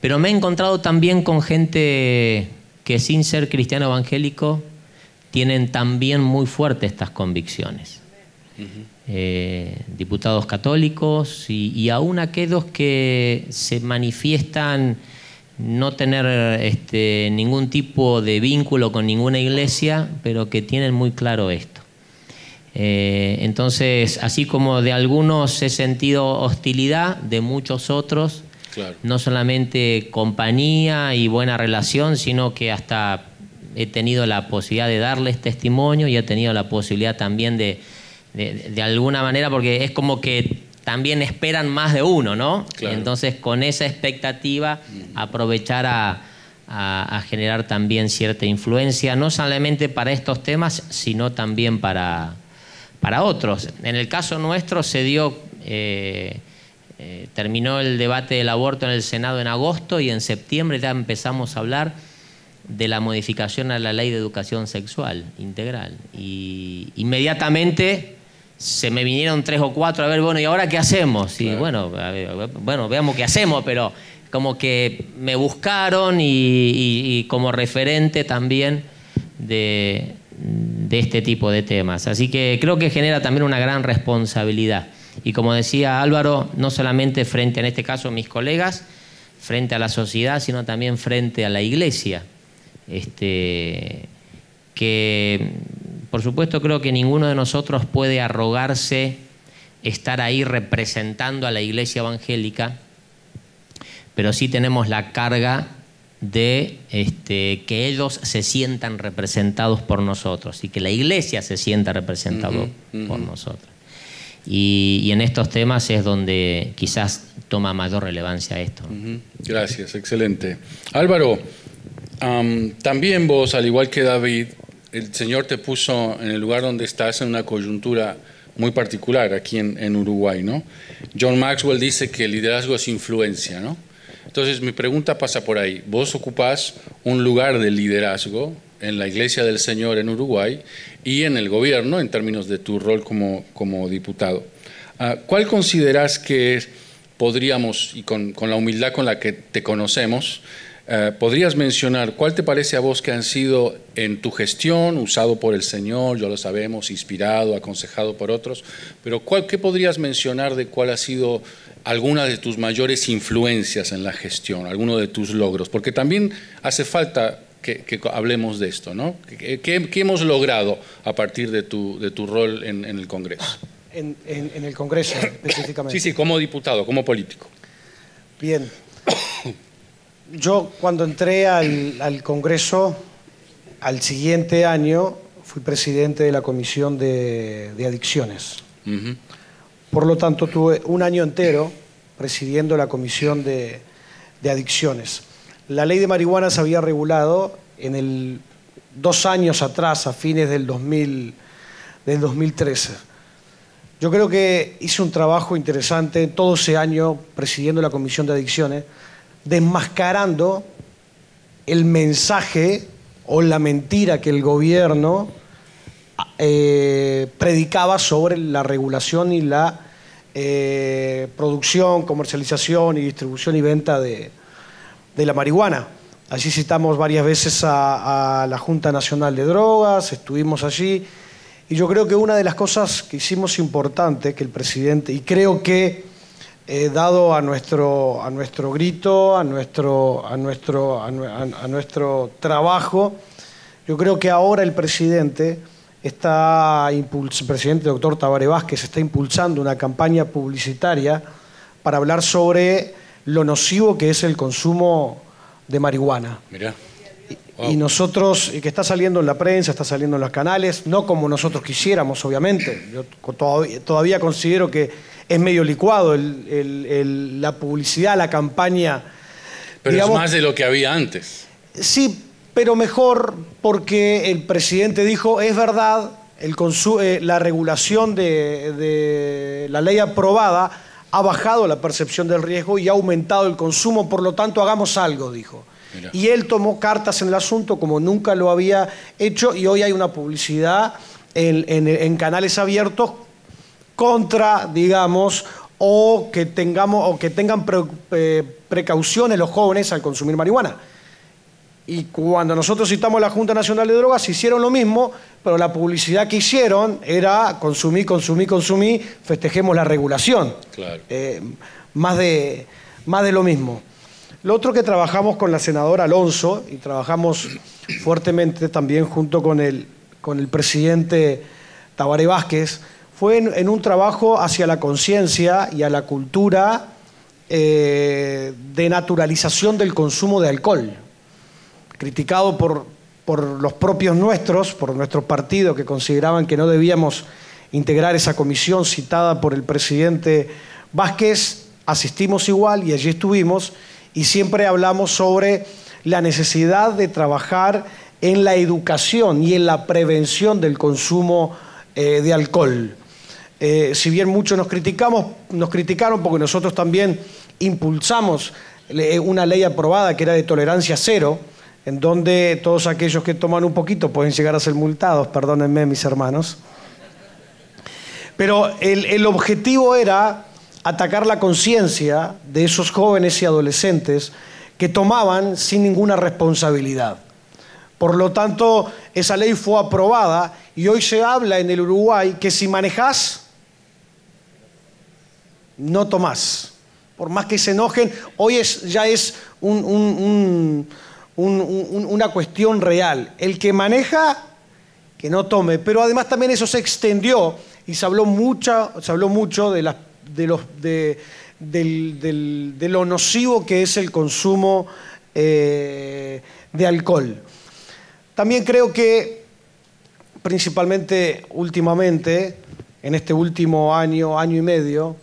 G: Pero me he encontrado también con gente que, sin ser cristiano evangélico, tienen también muy fuertes estas convicciones. Diputados católicos y aún aquellos que se manifiestan no tener ningún tipo de vínculo con ninguna iglesia, pero que tienen muy claro esto. Entonces, así como de algunos he sentido hostilidad, de muchos otros, claro, no solamente compañía y buena relación, sino que hasta he tenido la posibilidad de darles testimonio y he tenido la posibilidad también de alguna manera, porque es como que también esperan más de uno, ¿no? Claro. Entonces, con esa expectativa, aprovechar a generar también cierta influencia, no solamente para estos temas, sino también para otros. En el caso nuestro se dio, terminó el debate del aborto en el Senado en agosto y en septiembre ya empezamos a hablar de la modificación a la Ley de Educación Sexual Integral. Y inmediatamente se me vinieron 3 o 4, a ver, bueno, ¿y ahora qué hacemos? Y claro, bueno, veamos qué hacemos, pero como que me buscaron y como referente también de este tipo de temas. Así que creo que genera también una gran responsabilidad. Y como decía Álvaro, no solamente frente, en este caso, a mis colegas, frente a la sociedad, sino también frente a la iglesia. Que por supuesto creo que ninguno de nosotros puede arrogarse estar ahí representando a la iglesia evangélica, pero sí tenemos la carga de que ellos se sientan representados por nosotros y que la iglesia se sienta representada por nosotros. Y en estos temas es donde quizás toma mayor relevancia esto.
E: Gracias, excelente. Álvaro, también vos, al igual que David, el Señor te puso en el lugar donde estás en una coyuntura muy particular aquí en Uruguay, ¿no? John Maxwell dice que el liderazgo es influencia, ¿no? Entonces mi pregunta pasa por ahí. Vos ocupás un lugar de liderazgo en la Iglesia del Señor en Uruguay y en el gobierno en términos de tu rol como diputado. ¿Cuál considerás que podríamos, y con la humildad con la que te conocemos, podrías mencionar cuál te parece a vos que han sido en tu gestión, usado por el Señor, ya lo sabemos, inspirado, aconsejado por otros, pero qué podrías mencionar de cuál ha sido alguna de tus mayores influencias en la gestión, alguno de tus logros? Porque también hace falta que hablemos de esto, ¿no? ¿Qué hemos logrado a partir de tu rol en el Congreso?
H: En el Congreso, específicamente.
E: Sí, como diputado, como político.
H: Bien. Yo cuando entré al Congreso, al siguiente año, fui presidente de la Comisión de Adicciones. Por lo tanto, tuve un año entero presidiendo la Comisión de Adicciones. La ley de marihuana se había regulado 2 años atrás, a fines del 2013. Yo creo que hice un trabajo interesante todo ese año presidiendo la Comisión de Adicciones, desmascarando el mensaje o la mentira que el gobierno predicaba sobre la regulación y la producción, comercialización y distribución y venta de la marihuana. Allí citamos varias veces a la Junta Nacional de Drogas, estuvimos allí, y yo creo que una de las cosas que hicimos importante, que el presidente, y creo que dado a nuestro grito, a nuestro trabajo, yo creo que ahora el presidente doctor Tabaré Vázquez está impulsando una campaña publicitaria para hablar sobre lo nocivo que es el consumo de marihuana.
E: Mirá.
H: Y nosotros, y que está saliendo en la prensa, está saliendo en los canales, no como nosotros quisiéramos, obviamente. Yo todavía considero que es medio licuado la publicidad, la campaña.
E: Pero
H: digamos,
E: es más de lo que había antes.
H: Sí, pero mejor porque el presidente dijo, es verdad, la regulación de la ley aprobada ha bajado la percepción del riesgo y ha aumentado el consumo, por lo tanto hagamos algo, dijo.
E: Mira.
H: Y él tomó cartas en el asunto como nunca lo había hecho y hoy hay una publicidad en canales abiertos contra, digamos, o que tengan precauciones los jóvenes al consumir marihuana. Y cuando nosotros citamos a la Junta Nacional de Drogas, hicieron lo mismo, pero la publicidad que hicieron era consumí, festejemos la regulación.
E: Claro.
H: Más de lo mismo. Lo otro que trabajamos con la senadora Alonso, y trabajamos fuertemente también junto con el presidente Tabaré Vázquez, fue en un trabajo hacia la conciencia y a la cultura de naturalización del consumo de alcohol, criticado por los propios por nuestro partido, que consideraban que no debíamos integrar esa comisión citada por el presidente Vázquez. Asistimos igual y allí estuvimos y siempre hablamos sobre la necesidad de trabajar en la educación y en la prevención del consumo de alcohol. Si bien muchos nos criticaron porque nosotros también impulsamos una ley aprobada que era de tolerancia cero, en donde todos aquellos que toman un poquito pueden llegar a ser multados, perdónenme mis hermanos. Pero el objetivo era atacar la conciencia de esos jóvenes y adolescentes que tomaban sin ninguna responsabilidad. Por lo tanto, esa ley fue aprobada y hoy se habla en el Uruguay que si manejás, no tomás. Por más que se enojen, hoy ya es una cuestión real. El que maneja, que no tome. Pero además también eso se extendió y se habló mucho de lo nocivo que es el consumo de alcohol. También creo que, principalmente últimamente, en este último año y medio,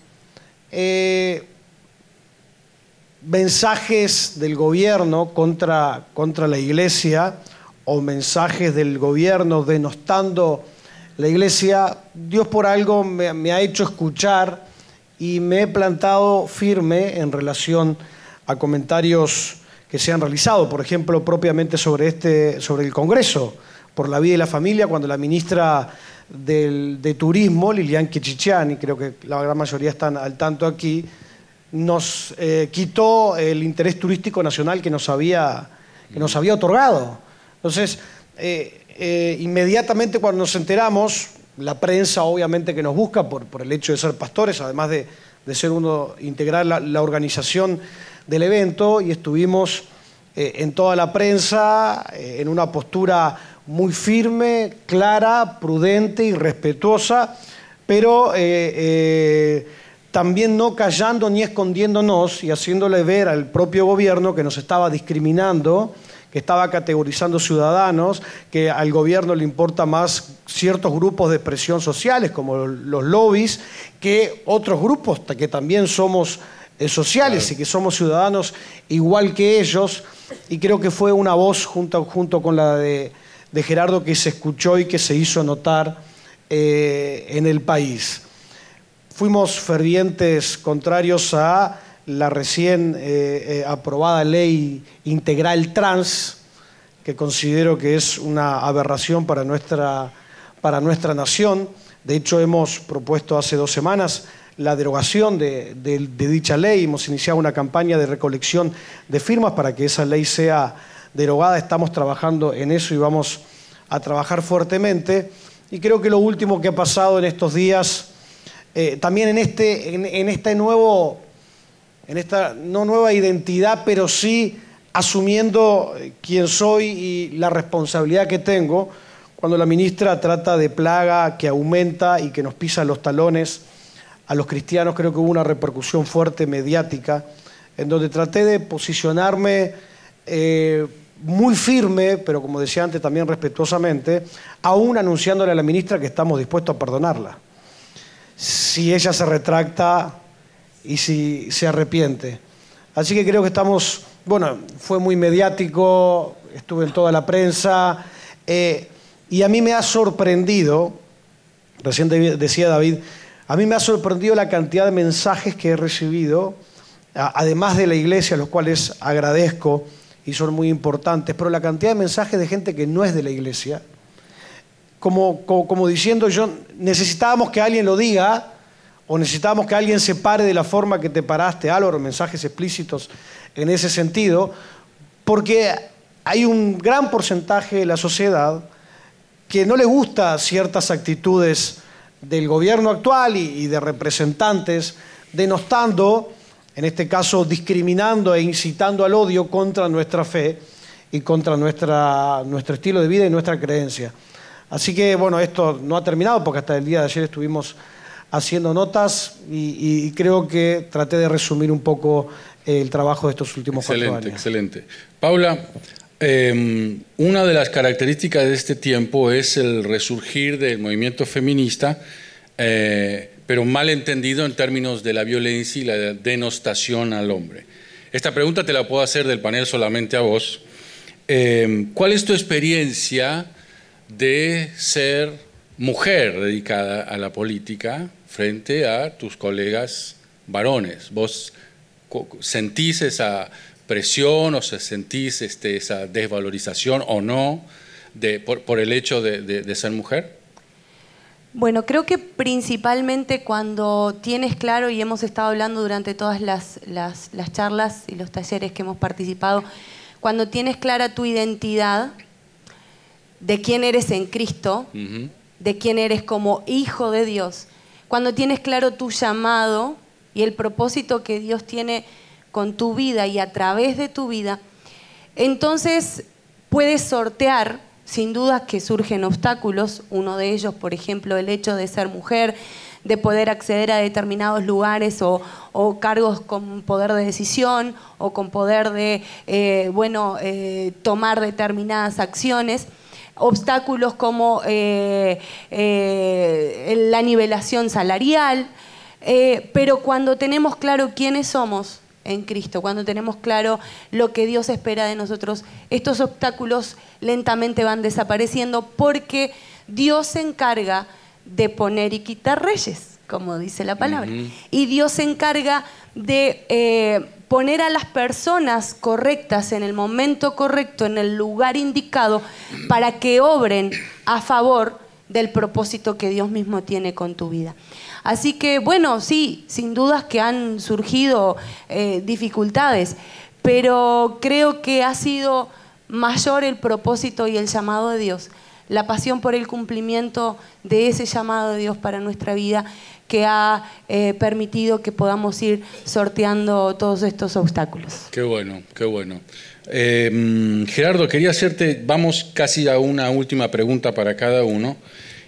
H: mensajes del gobierno contra la iglesia o mensajes del gobierno denostando la iglesia, Dios por algo me ha hecho escuchar y me he plantado firme en relación a comentarios que se han realizado, por ejemplo, propiamente sobre el Congreso por la Vida y la Familia, cuando la ministra de Turismo, Lilian Kichichiani, creo que la gran mayoría están al tanto aquí, nos quitó el interés turístico nacional que nos había otorgado. Entonces, inmediatamente cuando nos enteramos, la prensa obviamente que nos busca por el hecho de ser pastores, además de ser integrar la organización del evento, y estuvimos en toda la prensa en una postura muy firme, clara, prudente y respetuosa, pero también no callando ni escondiéndonos y haciéndole ver al propio gobierno que nos estaba discriminando, que estaba categorizando ciudadanos, que al gobierno le importa más ciertos grupos de presión sociales, como los lobbies, que otros grupos que también somos sociales y que somos ciudadanos igual que ellos. Y creo que fue una voz junto con la de Gerardo que se escuchó y que se hizo notar en el país. Fuimos fervientes contrarios a la recién aprobada ley integral trans, que considero que es una aberración para nuestra nación. De hecho, hemos propuesto hace 2 semanas la derogación de dicha ley. Hemos iniciado una campaña de recolección de firmas para que esa ley sea derogada. Estamos trabajando en eso y vamos a trabajar fuertemente. Y creo que lo último que ha pasado en estos días, también en esta no nueva identidad, pero sí asumiendo quién soy y la responsabilidad que tengo, cuando la ministra trata de plaga que aumenta y que nos pisa los talones a los cristianos, creo que hubo una repercusión fuerte mediática, en donde traté de posicionarme muy firme, pero como decía antes, también respetuosamente, aún anunciándole a la ministra que estamos dispuestos a perdonarla, si ella se retracta y si se arrepiente. Así que creo que estamos, bueno, fue muy mediático, estuve en toda la prensa, y a mí me ha sorprendido, recién decía David, a mí me ha sorprendido la cantidad de mensajes que he recibido, además de la iglesia, los cuales agradezco y son muy importantes, pero la cantidad de mensajes de gente que no es de la iglesia, como diciendo, necesitábamos que alguien lo diga, o necesitábamos que alguien se pare de la forma que te paraste, Álvaro, mensajes explícitos en ese sentido, porque hay un gran porcentaje de la sociedad que no le gusta ciertas actitudes del gobierno actual y de representantes, denostando, en este caso discriminando e incitando al odio contra nuestra fe y contra nuestro estilo de vida y nuestra creencia. Así que, bueno, esto no ha terminado porque hasta el día de ayer estuvimos haciendo notas y creo que traté de resumir un poco el trabajo de estos últimos 4 años.
E: Excelente. Paula, una de las características de este tiempo es el resurgir del movimiento feminista, pero mal entendido en términos de la violencia y la denostación al hombre. Esta pregunta te la puedo hacer del panel solamente a vos. ¿Cuál es tu experiencia de ser mujer dedicada a la política frente a tus colegas varones? ¿Vos sentís esa presión o sentís esa desvalorización o no por el hecho de ser mujer?
I: Bueno, creo que principalmente cuando tienes claro, y hemos estado hablando durante todas las charlas y los talleres que hemos participado, cuando tienes clara tu identidad de quién eres en Cristo, de quién eres como hijo de Dios, cuando tienes claro tu llamado y el propósito que Dios tiene con tu vida y a través de tu vida, entonces puedes sortear, sin duda que surgen obstáculos, uno de ellos, por ejemplo, el hecho de ser mujer, de poder acceder a determinados lugares o cargos con poder de decisión o con poder de tomar determinadas acciones. Obstáculos como la nivelación salarial, pero cuando tenemos claro quiénes somos en Cristo, cuando tenemos claro lo que Dios espera de nosotros, estos obstáculos lentamente van desapareciendo porque Dios se encarga de poner y quitar reyes, como dice la palabra. Y Dios se encarga de poner a las personas correctas en el momento correcto, en el lugar indicado, para que obren a favor del propósito que Dios mismo tiene con tu vida. Así que, bueno, sí, sin dudas que han surgido dificultades, pero creo que ha sido mayor el propósito y el llamado de Dios, la pasión por el cumplimiento de ese llamado de Dios para nuestra vida, que ha permitido que podamos ir sorteando todos estos obstáculos.
E: Qué bueno, qué bueno. Gerardo, quería hacerte, vamos casi a una última pregunta para cada uno,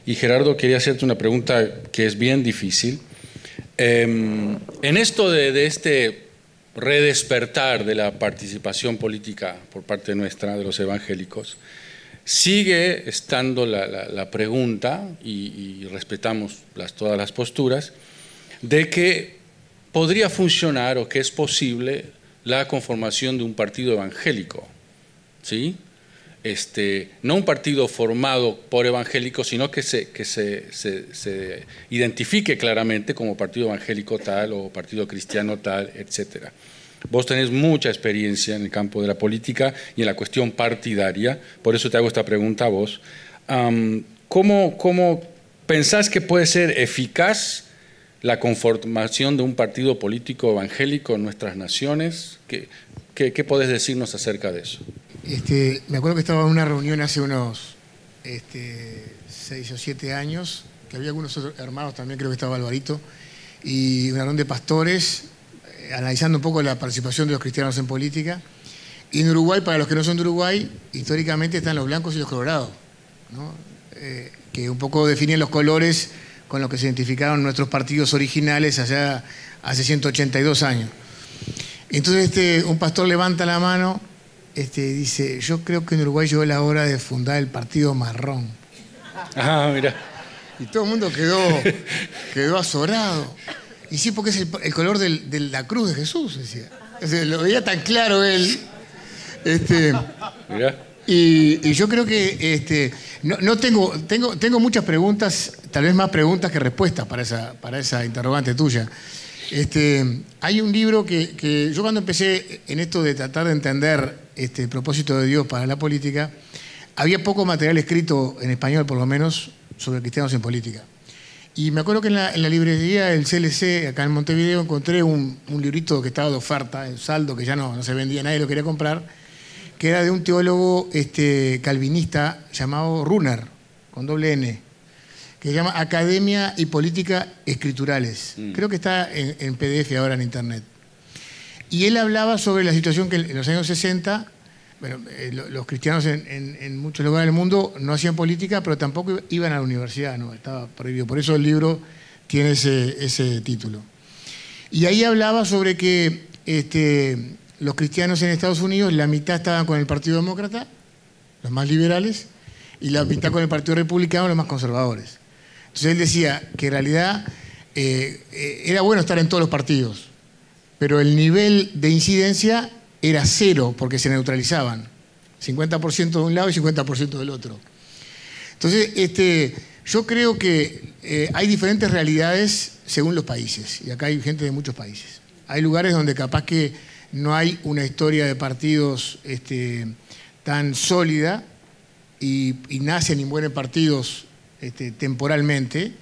E: y Gerardo, quería hacerte una pregunta que es bien difícil. En esto de este redespertar de la participación política por parte nuestra, de los evangélicos, sigue estando la pregunta, y respetamos todas las posturas, de que podría funcionar o que es posible la conformación de un partido evangélico, ¿sí? no un partido formado por evangélicos, sino que se identifique claramente como partido evangélico tal o partido cristiano tal, etcétera. Vos tenés mucha experiencia en el campo de la política y en la cuestión partidaria, por eso te hago esta pregunta a vos. ¿Cómo pensás que puede ser eficaz la conformación de un partido político evangélico en nuestras naciones? ¿Qué podés decirnos acerca de eso?
F: Me acuerdo que estaba en una reunión hace unos 6 o 7 años, que había algunos otros hermanos también, creo que estaba Alvarito, y una reunión de pastores, analizando un poco la participación de los cristianos en política. Y en Uruguay, para los que no son de Uruguay, históricamente están los blancos y los colorados, ¿no? Que un poco definen los colores con los que se identificaron nuestros partidos originales allá hace 182 años. Entonces un pastor levanta la mano, dice, yo creo que en Uruguay llegó la hora de fundar el Partido Marrón.
E: Ah, mira.
F: Y todo el mundo quedó azorado. Y sí, porque es el color de la cruz de Jesús, decía. O sea, lo veía tan claro él.
E: Mirá.
F: Y yo creo que no tengo muchas preguntas, tal vez más preguntas que respuestas para esa interrogante tuya. Hay un libro que yo cuando empecé en esto de tratar de entender el propósito de Dios para la política, había poco material escrito en español, por lo menos, sobre cristianos en política. Y me acuerdo que en la librería del CLC, acá en Montevideo, encontré un librito que estaba de oferta, en saldo, que ya no se vendía, nadie lo quería comprar, que era de un teólogo calvinista llamado Runner, con doble N, que se llama Academia y Política Escriturales. Creo que está en PDF ahora en Internet. Y él hablaba sobre la situación que en los años 60, bueno, los cristianos en muchos lugares del mundo no hacían política, pero tampoco iban a la universidad, no, estaba prohibido. Por eso el libro tiene ese título. Y ahí hablaba sobre que los cristianos en Estados Unidos, la mitad estaban con el Partido Demócrata, los más liberales, y la mitad con el Partido Republicano, los más conservadores. Entonces él decía que en realidad era bueno estar en todos los partidos, pero el nivel de incidencia era cero porque se neutralizaban. 50% de un lado y 50% del otro. Entonces, yo creo que hay diferentes realidades según los países, y acá hay gente de muchos países. Hay lugares donde capaz que no hay una historia de partidos tan sólida y nacen y mueren partidos temporalmente,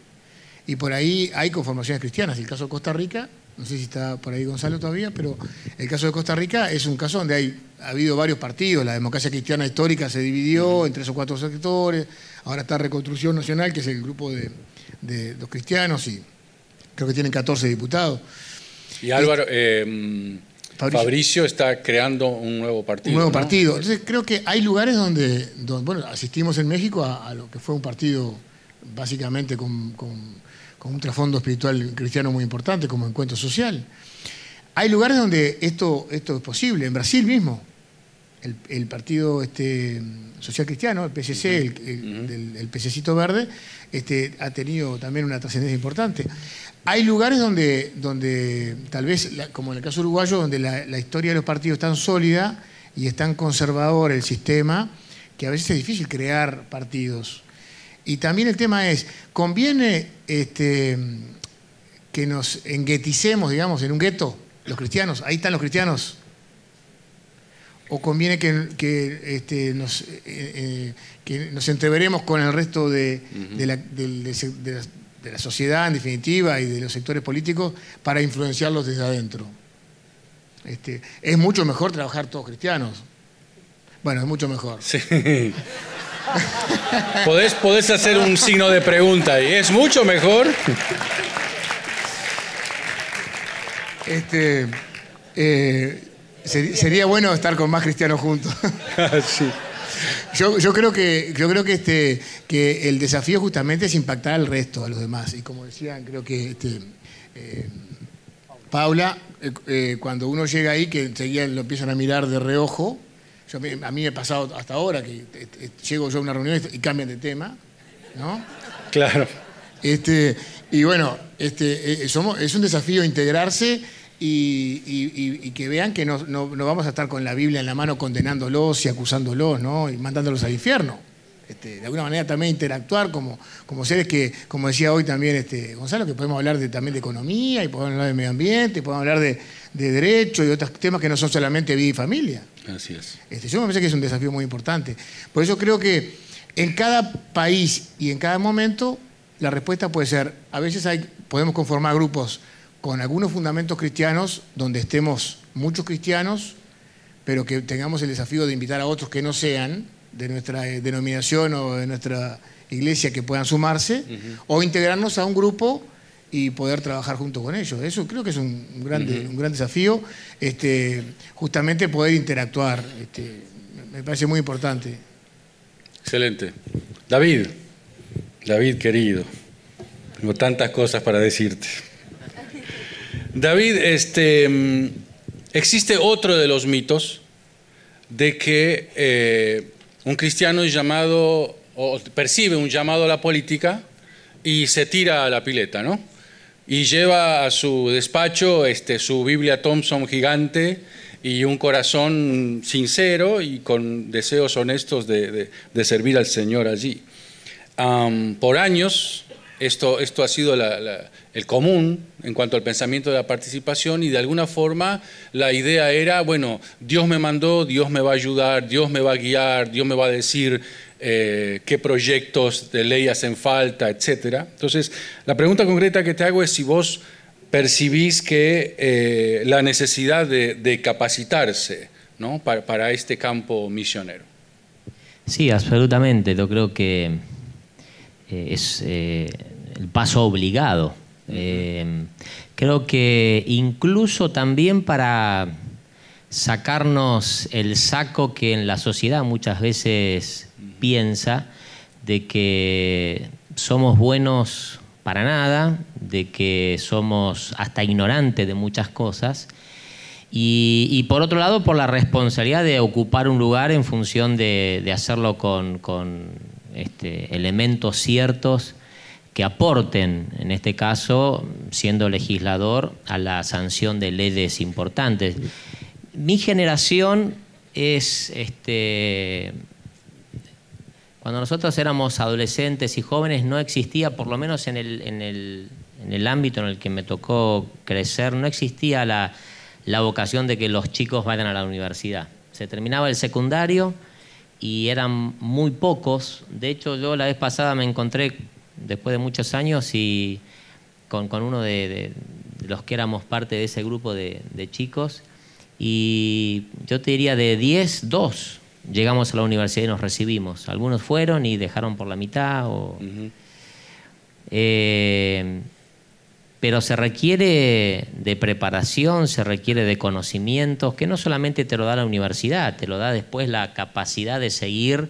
F: y por ahí hay conformaciones cristianas. El caso de Costa Rica, no sé si está por ahí Gonzalo todavía, pero el caso de Costa Rica es un caso donde ha habido varios partidos. La democracia cristiana histórica se dividió en 3 o 4 sectores, ahora está Reconstrucción Nacional, que es el grupo de los cristianos, y creo que tienen 14 diputados.
E: Y Álvaro, Fabricio está creando un nuevo partido.
F: Un nuevo
E: ¿no?
F: partido. Entonces creo que hay lugares donde bueno, asistimos en México a lo que fue un partido básicamente con un trasfondo espiritual cristiano muy importante, como Encuentro Social. Hay lugares donde esto es posible. En Brasil mismo, el partido social cristiano, el PSC, el pececito verde, ha tenido también una trascendencia importante. Hay lugares donde tal vez, como en el caso uruguayo, donde la historia de los partidos es tan sólida y es tan conservador el sistema, que a veces es difícil crear partidos. Y también el tema es, ¿conviene que nos engueticemos, digamos, en un gueto, los cristianos? Ahí están los cristianos. ¿O conviene que nos entreveremos con el resto de la sociedad, en definitiva, y de los sectores políticos para influenciarlos desde adentro? Es mucho mejor trabajar todos cristianos. Bueno, es mucho mejor.
E: Sí. Podés hacer un signo de pregunta y es mucho mejor.
F: Sería bueno estar con más cristianos juntos.
E: Sí.
F: Yo creo que el desafío justamente es impactar al resto, a los demás. Y como decían, creo que Paula, cuando uno llega ahí, que enseguida lo empiezan a mirar de reojo. A mí me ha pasado hasta ahora que llego yo a una reunión y cambian de tema, ¿no?
E: Claro.
F: Y bueno, es un desafío integrarse y que vean que no vamos a estar con la Biblia en la mano condenándolos y acusándolos, ¿no? Y mandándolos al infierno. De alguna manera también interactuar como seres que, como decía hoy también Gonzalo, que podemos hablar también de economía, y podemos hablar de medio ambiente, y podemos hablar de derecho y otros temas que no son solamente vida y familia.
E: Así es.
F: Yo me parece que es un desafío muy importante. Por eso creo que en cada país y en cada momento la respuesta puede ser, a veces podemos conformar grupos con algunos fundamentos cristianos, donde estemos muchos cristianos, pero que tengamos el desafío de invitar a otros que no sean de nuestra denominación o de nuestra iglesia, que puedan sumarse, o integrarnos a un grupo y poder trabajar junto con ellos. Eso creo que es un gran desafío, justamente poder interactuar. Me parece muy importante.
E: Excelente. David, querido, tengo tantas cosas para decirte. David, existe otro de los mitos de que un cristiano es llamado, o percibe un llamado a la política y se tira a la pileta, ¿no? Y lleva a su despacho su Biblia Thompson gigante y un corazón sincero y con deseos honestos de servir al Señor allí. Por años esto ha sido el común en cuanto al pensamiento de la participación, y de alguna forma la idea era, bueno, Dios me mandó, Dios me va a ayudar, Dios me va a guiar, Dios me va a decir qué proyectos de ley hacen falta, etc. Entonces, la pregunta concreta que te hago es si vos percibís que la necesidad de capacitarse, ¿no?, para este campo misionero.
G: Sí, absolutamente. Yo creo que es el paso obligado. Creo que incluso también para sacarnos el saco que en la sociedad muchas veces piensa de que somos buenos para nada, de que somos hasta ignorantes de muchas cosas, y por otro lado por la responsabilidad de ocupar un lugar en función de hacerlo con elementos ciertos que aporten, en este caso, siendo legislador, a la sanción de leyes importantes. Mi generación es, cuando nosotros éramos adolescentes y jóvenes, no existía, por lo menos en el ámbito en el que me tocó crecer, no existía la vocación de que los chicos vayan a la universidad. Se terminaba el secundario y eran muy pocos. De hecho, yo la vez pasada me encontré, después de muchos años, y con uno de los que éramos parte de ese grupo de chicos, y yo te diría de 10, 2 llegamos a la universidad y nos recibimos. Algunos fueron y dejaron por la mitad. Pero se requiere de preparación, se requiere de conocimientos, que no solamente te lo da la universidad, te lo da después la capacidad de seguir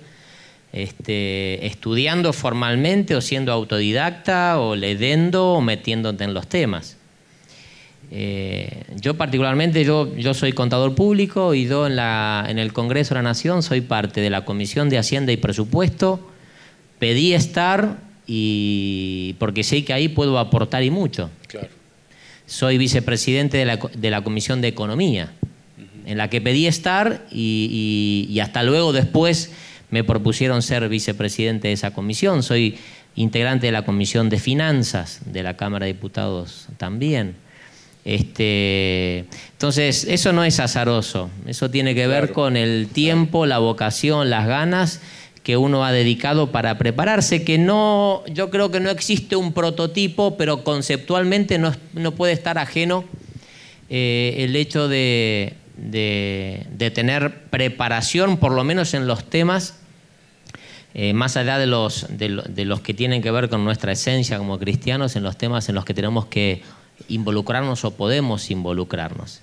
G: estudiando formalmente, o siendo autodidacta, o leyendo, o metiéndote en los temas. Yo particularmente, yo soy contador público, y yo en el Congreso de la Nación soy parte de la Comisión de Hacienda y Presupuesto. Pedí estar, porque sé que ahí puedo aportar y mucho.
E: Claro.
G: Soy vicepresidente de la Comisión de Economía, en la que pedí estar, y hasta luego después me propusieron ser vicepresidente de esa comisión. Soy integrante de la Comisión de Finanzas de la Cámara de Diputados también. Entonces, eso no es azaroso, eso tiene que ver con el tiempo, la vocación, las ganas que uno ha dedicado para prepararse, que no, yo creo que no existe un prototipo, pero conceptualmente no puede estar ajeno el hecho de tener preparación, por lo menos en los temas, más allá de los que tienen que ver con nuestra esencia como cristianos, en los temas en los que tenemos que involucrarnos o podemos involucrarnos.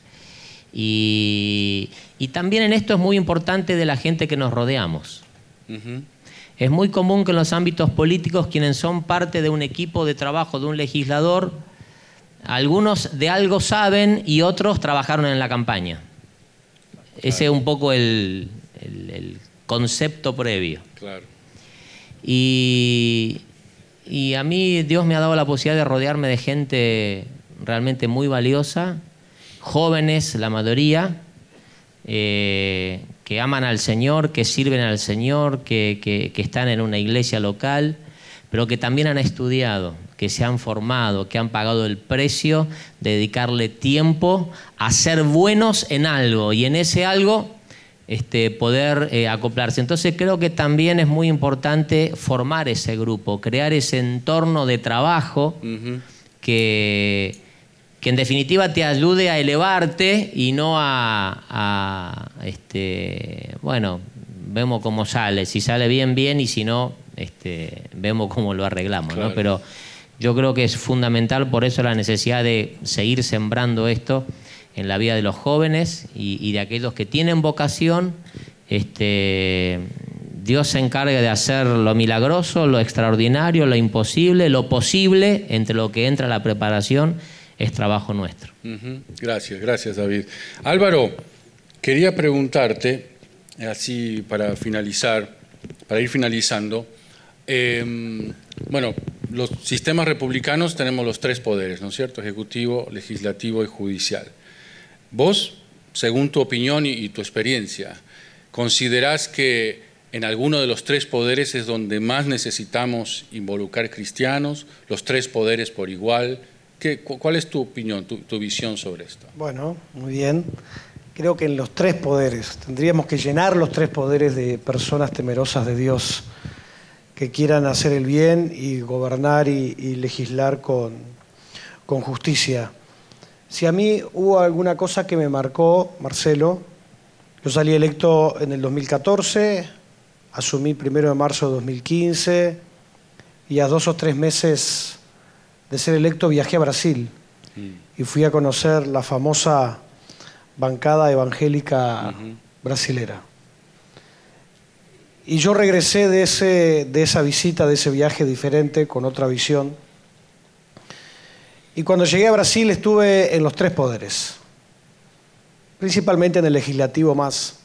G: Y también en esto es muy importante de la gente que nos rodeamos. Es muy común que en los ámbitos políticos, quienes son parte de un equipo de trabajo de un legislador, algunos de algo saben y otros trabajaron en la campaña. Ese es un poco el concepto previo.
E: Claro.
G: Y a mí Dios me ha dado la posibilidad de rodearme de gente realmente muy valiosa, jóvenes, la mayoría, que aman al Señor, que sirven al Señor, que están en una iglesia local, pero que también han estudiado, que se han formado, que han pagado el precio de dedicarle tiempo a ser buenos en algo, y en ese algo poder acoplarse. Entonces creo que también es muy importante formar ese grupo, crear ese entorno de trabajo que en definitiva te ayude a elevarte y no bueno, vemos cómo sale, si sale bien, bien, y si no, vemos cómo lo arreglamos, claro, ¿no? Pero yo creo que es fundamental, por eso la necesidad de seguir sembrando esto en la vida de los jóvenes y de aquellos que tienen vocación. Dios se encarga de hacer lo milagroso, lo extraordinario, lo imposible, lo posible. Entre lo que entra la preparación es trabajo nuestro.
E: Gracias David. Álvaro, quería preguntarte, así para finalizar, para ir finalizando, bueno, los sistemas republicanos tenemos los 3 poderes, ¿no es cierto? Ejecutivo, legislativo y judicial. Vos, según tu opinión y tu experiencia, ¿considerás que en alguno de los 3 poderes es donde más necesitamos involucrar cristianos, los 3 poderes por igual? ¿Cuál es tu opinión, tu visión sobre esto?
H: Bueno, muy bien. Creo que en los 3 poderes, tendríamos que llenar los 3 poderes de personas temerosas de Dios, que quieran hacer el bien y gobernar y legislar con justicia. Si a mí hubo alguna cosa que me marcó, Marcelo, yo salí electo en el 2014, asumí 1 de marzo de 2015 y a 2 o 3 meses de ser electo viajé a Brasil y fui a conocer la famosa bancada evangélica brasilera. Y yo regresé de esa visita, de ese viaje diferente, con otra visión. Y cuando llegué a Brasil estuve en los 3 poderes, principalmente en el legislativo más.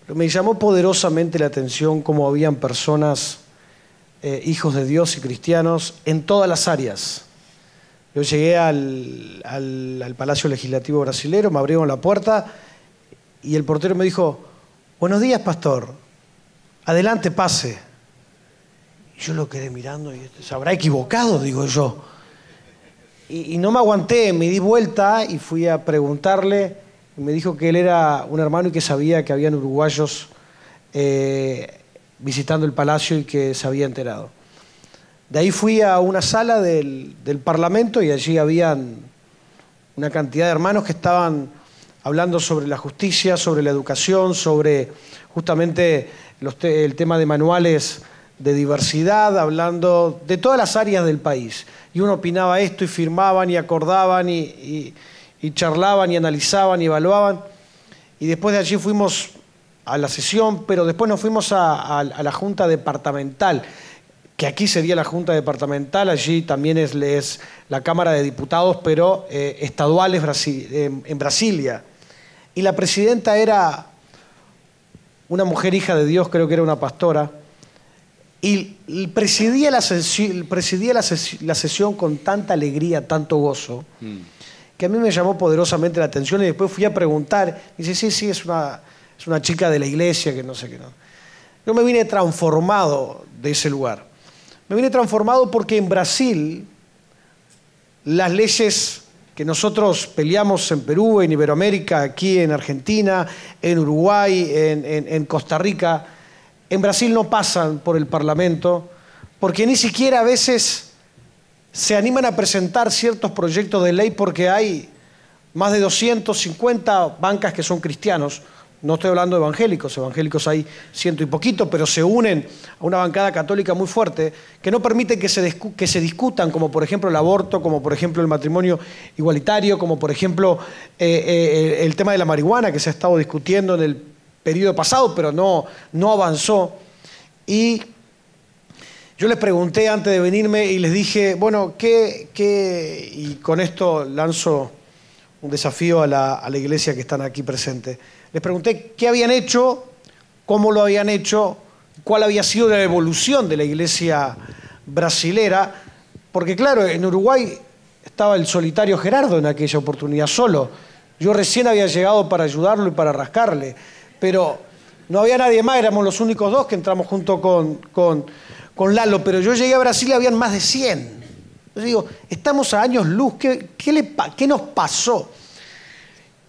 H: Pero me llamó poderosamente la atención cómo habían personas, hijos de Dios y cristianos, en todas las áreas. Yo llegué al Palacio Legislativo brasilero, me abrieron la puerta y el portero me dijo: "Buenos días, pastor, adelante, pase". Y yo lo quedé mirando y se habrá equivocado, digo yo. Y no me aguanté, me di vuelta y fui a preguntarle. Y me dijo que él era un hermano y que sabía que habían uruguayos visitando el palacio y que se había enterado. De ahí fui a una sala del Parlamento y allí habían una cantidad de hermanos que estaban hablando sobre la justicia, sobre la educación, sobre justamente el tema de manuales de diversidad, hablando de todas las áreas del país. Y uno opinaba esto y firmaban y acordaban y charlaban y analizaban y evaluaban. Y después de allí fuimos a la sesión, pero después nos fuimos a la Junta Departamental, que aquí sería la Junta Departamental, allí también es la Cámara de Diputados, pero estaduales en Brasilia. Y la presidenta era una mujer hija de Dios, creo que era una pastora, y presidía la sesión con tanta alegría, tanto gozo, que a mí me llamó poderosamente la atención y después fui a preguntar. Y dice: sí, es una chica de la iglesia, que no sé qué. No. Yo me vine transformado de ese lugar. Me vine transformado porque en Brasil las leyes que nosotros peleamos en Perú, en Iberoamérica, aquí en Argentina, en Uruguay, en Costa Rica, en Brasil no pasan por el Parlamento, porque ni siquiera a veces se animan a presentar ciertos proyectos de ley, porque hay más de 250 bancas que son cristianos. No estoy hablando de evangélicos hay 100 y poquito, pero se unen a una bancada católica muy fuerte que no permite que se discutan, como por ejemplo el aborto, como por ejemplo el matrimonio igualitario, como por ejemplo el tema de la marihuana, que se ha estado discutiendo en el periodo pasado, pero no avanzó. Y yo les pregunté antes de venirme y les dije, bueno, y con esto lanzo un desafío a la iglesia que están aquí presentes. Les pregunté qué habían hecho, cómo lo habían hecho, cuál había sido la evolución de la iglesia brasilera, porque claro, en Uruguay estaba el solitario Gerardo en aquella oportunidad solo. Yo recién había llegado para ayudarlo y para rascarle, pero no había nadie más, éramos los únicos dos que entramos junto con Lalo, pero yo llegué a Brasil y habían más de 100. Yo digo, estamos a años luz, ¿qué nos pasó?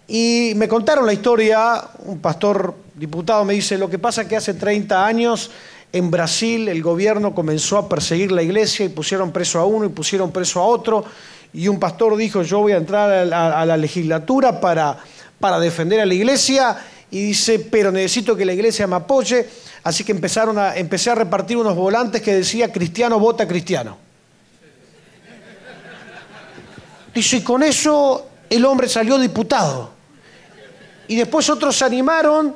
H: Y me contaron la historia, un pastor diputado me dice, lo que pasa es que hace 30 años en Brasil el gobierno comenzó a perseguir la iglesia y pusieron preso a uno y pusieron preso a otro, y un pastor dijo, yo voy a entrar a la legislatura para defender a la iglesia, y dice, pero necesito que la iglesia me apoye, así que empecé a repartir unos volantes que decía, cristiano vota cristiano. Dice, y con eso el hombre salió diputado. Y después otros se animaron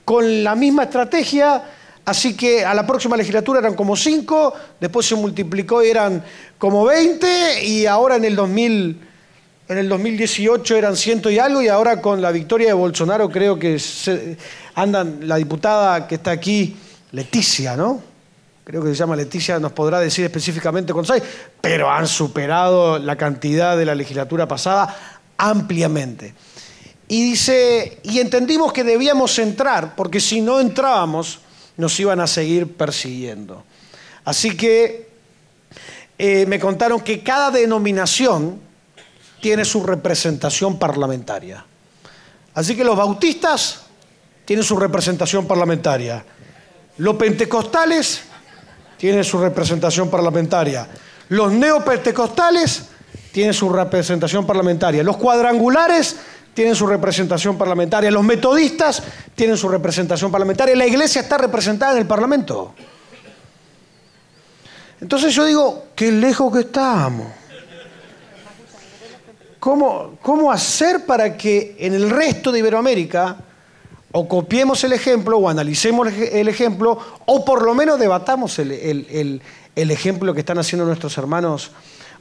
H: con la misma estrategia, así que a la próxima legislatura eran como 5, después se multiplicó y eran como 20, y ahora en el 2018 eran 100 y algo, y ahora con la victoria de Bolsonaro creo que andan, la diputada que está aquí, Leticia, ¿no? Creo que se llama Leticia, nos podrá decir específicamente cuántos hay, pero han superado la cantidad de la legislatura pasada ampliamente. Y dice, y entendimos que debíamos entrar, porque si no entrábamos, nos iban a seguir persiguiendo. Así que me contaron que cada denominación tiene su representación parlamentaria. Así que los bautistas tienen su representación parlamentaria. Los pentecostales tienen su representación parlamentaria. Los neopentecostales tienen su representación parlamentaria. Los cuadrangulares tienen su representación parlamentaria. Los metodistas tienen su representación parlamentaria. La iglesia está representada en el Parlamento. Entonces yo digo, qué lejos que estamos. ¿Cómo hacer para que en el resto de Iberoamérica o copiemos el ejemplo o analicemos el ejemplo o por lo menos debatamos el ejemplo que están haciendo nuestros hermanos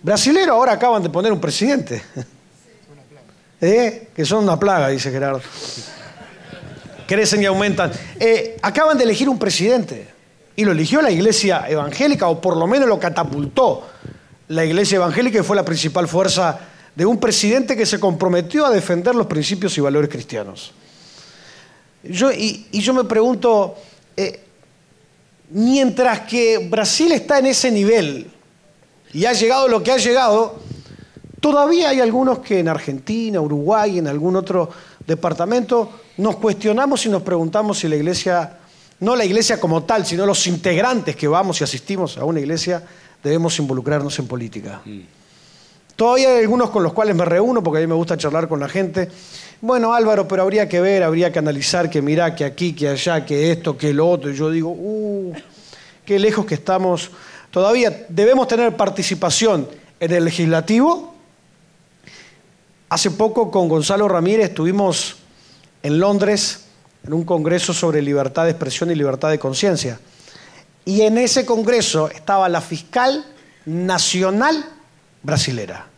H: brasileros? Ahora acaban de poner un presidente. Que son una plaga, dice Gerardo. Crecen y aumentan. Acaban de elegir un presidente y lo eligió la iglesia evangélica, o por lo menos lo catapultó la iglesia evangélica, y fue la principal fuerza de un presidente que se comprometió a defender los principios y valores cristianos. Yo me pregunto, mientras que Brasil está en ese nivel y ha llegado lo que ha llegado, todavía hay algunos que en Argentina, Uruguay, en algún otro departamento, nos cuestionamos y nos preguntamos si la iglesia, no la iglesia como tal, sino los integrantes que vamos y asistimos a una iglesia, debemos involucrarnos en política. Todavía hay algunos con los cuales me reúno, porque a mí me gusta charlar con la gente. Bueno, Álvaro, pero habría que ver, habría que analizar, que mirá, que aquí, que allá, que esto, que lo otro. Y yo digo, qué lejos que estamos. Todavía debemos tener participación en el legislativo. Hace poco con Gonzalo Ramírez estuvimos en Londres en un congreso sobre libertad de expresión y libertad de conciencia. Y en ese congreso estaba la fiscal nacional brasilera.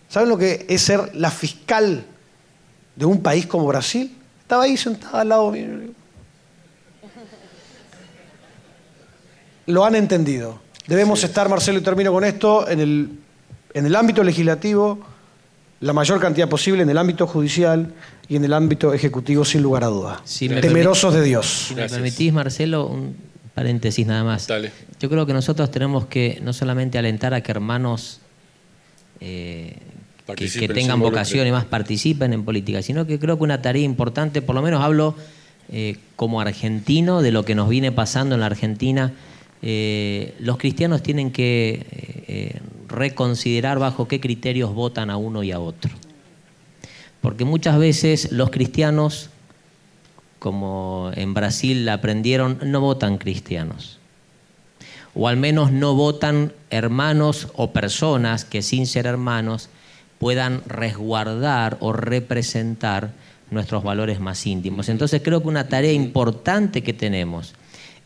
H: ¿Saben lo que es ser la fiscal de un país como Brasil? Estaba ahí sentada al lado mío. Lo han entendido. Debemos estar, Marcelo, y termino con esto, en el ámbito legislativo, la mayor cantidad posible, en el ámbito judicial y en el ámbito ejecutivo, sin lugar a duda. Temerosos de Dios.
G: Si me permitís, Marcelo, un paréntesis nada más.
E: Dale.
G: Yo creo que nosotros tenemos que no solamente alentar a que hermanos que tengan vocación y más participen en política, sino que creo que una tarea importante, por lo menos hablo como argentino de lo que nos viene pasando en la Argentina, los cristianos tienen que reconsiderar bajo qué criterios votan a uno y a otro. Porque muchas veces los cristianos, como en Brasil aprendieron, no votan cristianos. O al menos no votan hermanos o personas que sin ser hermanos puedan resguardar o representar nuestros valores más íntimos. Entonces creo que una tarea importante que tenemos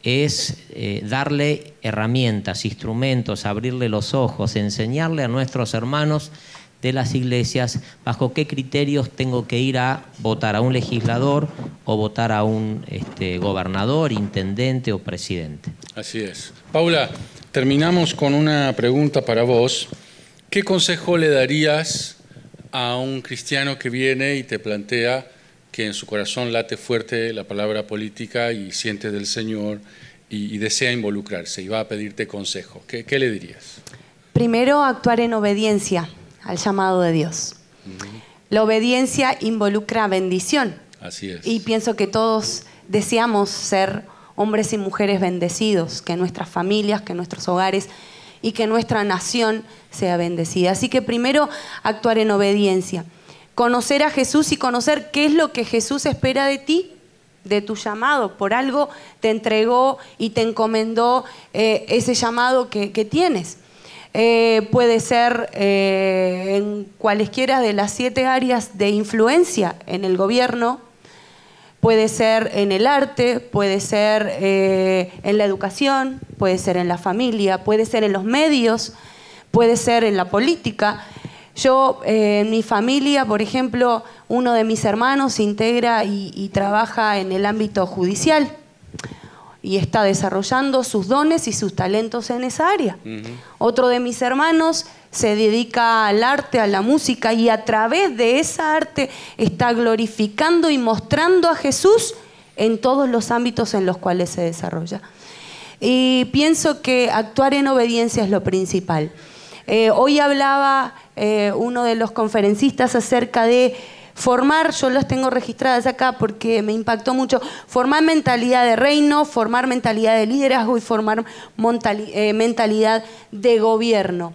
G: es darle herramientas, instrumentos, abrirle los ojos, enseñarle a nuestros hermanos de las iglesias bajo qué criterios tengo que ir a votar a un legislador o votar a un gobernador, intendente o presidente.
E: Así es. Paula, terminamos con una pregunta para vos. ¿Qué consejo le darías a un cristiano que viene y te plantea que en su corazón late fuerte la palabra política y siente del Señor y desea involucrarse y va a pedirte consejo? ¿Qué le dirías?
I: Primero, actuar en obediencia al llamado de Dios. La obediencia involucra bendición.
E: Así es.
I: Y pienso que todos deseamos ser hombres y mujeres bendecidos, que nuestras familias, que nuestros hogares y que nuestra nación sea bendecida. Así que primero, actuar en obediencia. Conocer a Jesús y conocer qué es lo que Jesús espera de ti, de tu llamado. Por algo te entregó y te encomendó ese llamado que tienes. Puede ser en cualesquiera de las 7 áreas de influencia en el gobierno, puede ser en el arte, puede ser en la educación, puede ser en la familia, puede ser en los medios, puede ser en la política. Yo, en mi familia, por ejemplo, uno de mis hermanos se integra y trabaja en el ámbito judicial y está desarrollando sus dones y sus talentos en esa área. Otro de mis hermanos se dedica al arte, a la música, y a través de esa arte está glorificando y mostrando a Jesús en todos los ámbitos en los cuales se desarrolla. Y pienso que actuar en obediencia es lo principal. Hoy hablaba uno de los conferencistas acerca de formar, yo las tengo registradas acá porque me impactó mucho, formar mentalidad de reino, formar mentalidad de liderazgo y formar mentalidad de gobierno.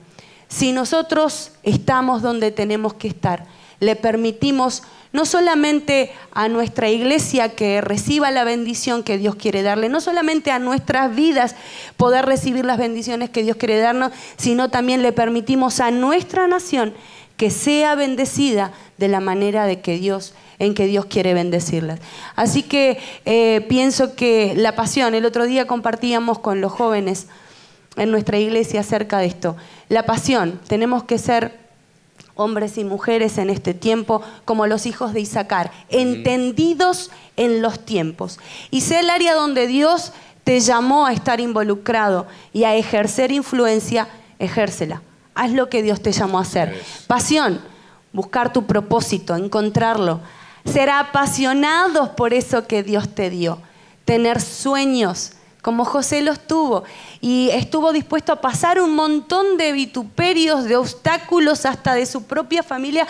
I: Si nosotros estamos donde tenemos que estar, le permitimos no solamente a nuestra iglesia que reciba la bendición que Dios quiere darle, no solamente a nuestras vidas poder recibir las bendiciones que Dios quiere darnos, sino también le permitimos a nuestra nación que sea bendecida de la manera en que Dios quiere bendecirlas. Así que pienso que la pasión, el otro día compartíamos con los jóvenes en nuestra iglesia acerca de esto. La pasión, tenemos que ser hombres y mujeres en este tiempo como los hijos de Isaacar, entendidos en los tiempos. Y sea el área donde Dios te llamó a estar involucrado y a ejercer influencia, ejércela. Haz lo que Dios te llamó a hacer. Pasión, buscar tu propósito, encontrarlo. Ser apasionados por eso que Dios te dio. Tener sueños, como José los tuvo. Y estuvo dispuesto a pasar un montón de vituperios, de obstáculos, hasta de su propia familia,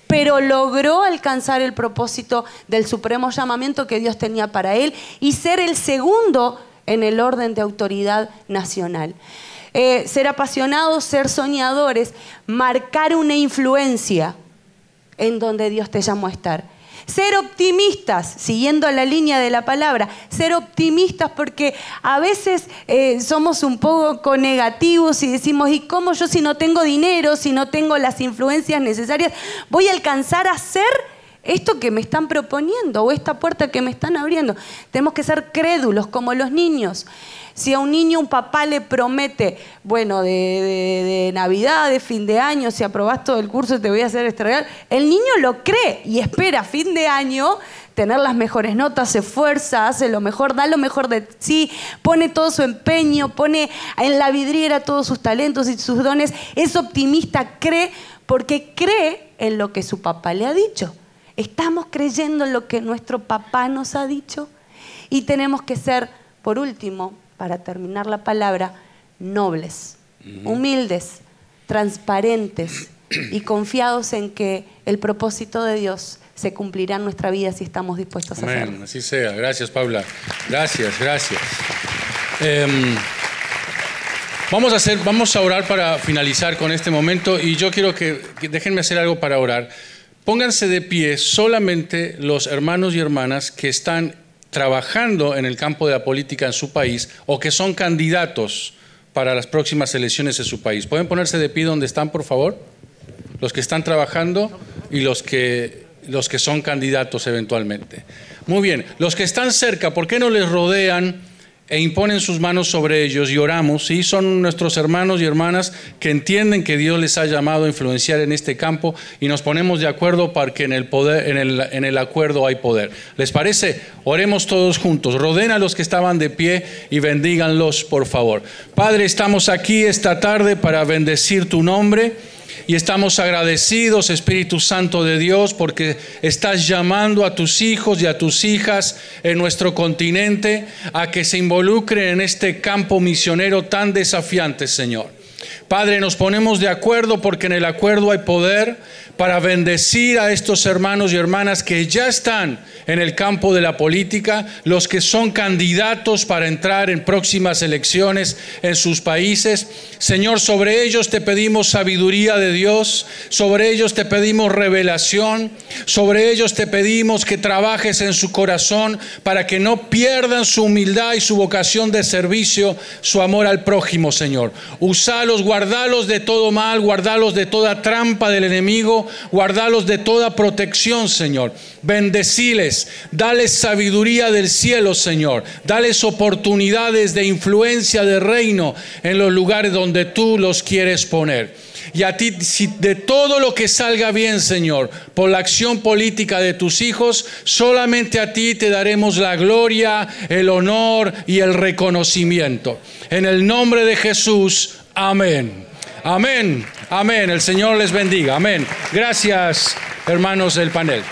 I: pero logró alcanzar el propósito del supremo llamamiento que Dios tenía para él y ser el segundo en el orden de autoridad nacional. Ser apasionados, ser soñadores, marcar una influencia en donde Dios te llamó a estar. Ser optimistas, siguiendo la línea de la palabra, ser optimistas porque a veces somos un poco negativos y decimos, ¿y cómo yo si no tengo dinero, si no tengo las influencias necesarias, voy a alcanzar a hacer esto que me están proponiendo o esta puerta que me están abriendo? Tenemos que ser crédulos como los niños. Si a un niño un papá le promete, bueno, de Navidad, de fin de año, si aprobás todo el curso te voy a hacer este regalo, el niño lo cree y espera a fin de año tener las mejores notas, se esfuerza, hace lo mejor, da lo mejor de sí, pone todo su empeño, pone en la vidriera todos sus talentos y sus dones, es optimista, cree, porque cree en lo que su papá le ha dicho. ¿Estamos creyendo en lo que nuestro papá nos ha dicho? Y tenemos que ser, por último, para terminar la palabra, nobles, humildes, transparentes y confiados en que el propósito de Dios se cumplirá en nuestra vida si estamos dispuestos a hacerlo.
E: Así sea. Gracias, Paula. Gracias. Vamos a orar para finalizar con este momento y yo quiero que déjenme hacer algo para orar. Pónganse de pie solamente los hermanos y hermanas que están trabajando en el campo de la política en su país o que son candidatos para las próximas elecciones de su país. ¿Pueden ponerse de pie donde están, por favor? Los que están trabajando y los que son candidatos eventualmente. Muy bien, los que están cerca, ¿por qué no les rodean e imponen sus manos sobre ellos y oramos? ¿Sí? Son nuestros hermanos y hermanas que entienden que Dios les ha llamado a influenciar en este campo y nos ponemos de acuerdo para que en el acuerdo hay poder. ¿Les parece? Oremos todos juntos. Rodeen a los que estaban de pie y bendíganlos, por favor. Padre, estamos aquí esta tarde para bendecir tu nombre Y estamos agradecidos, Espíritu Santo de Dios, porque estás llamando a tus hijos y a tus hijas en nuestro continente a que se involucren en este campo misionero tan desafiante, Señor. Padre, nos ponemos de acuerdo porque en el acuerdo hay poder para bendecir a estos hermanos y hermanas que ya están en el campo de la política, los que son candidatos para entrar en próximas elecciones en sus países. Señor, sobre ellos te pedimos sabiduría de Dios, sobre ellos te pedimos revelación, sobre ellos te pedimos que trabajes en su corazón para que no pierdan su humildad y su vocación de servicio, su amor al prójimo, Señor. Úsalos, guardalos de todo mal, guardalos de toda trampa del enemigo, guardalos de toda protección, Señor. Bendeciles, dales sabiduría del cielo, Señor. Dales oportunidades de influencia de reino en los lugares donde tú los quieres poner. Y a ti, si de todo lo que salga bien, Señor, por la acción política de tus hijos, solamente a ti te daremos la gloria, el honor y el reconocimiento. En el nombre de Jesús, amén. Amén, amén. El Señor les bendiga. Amén. Gracias, hermanos del panel.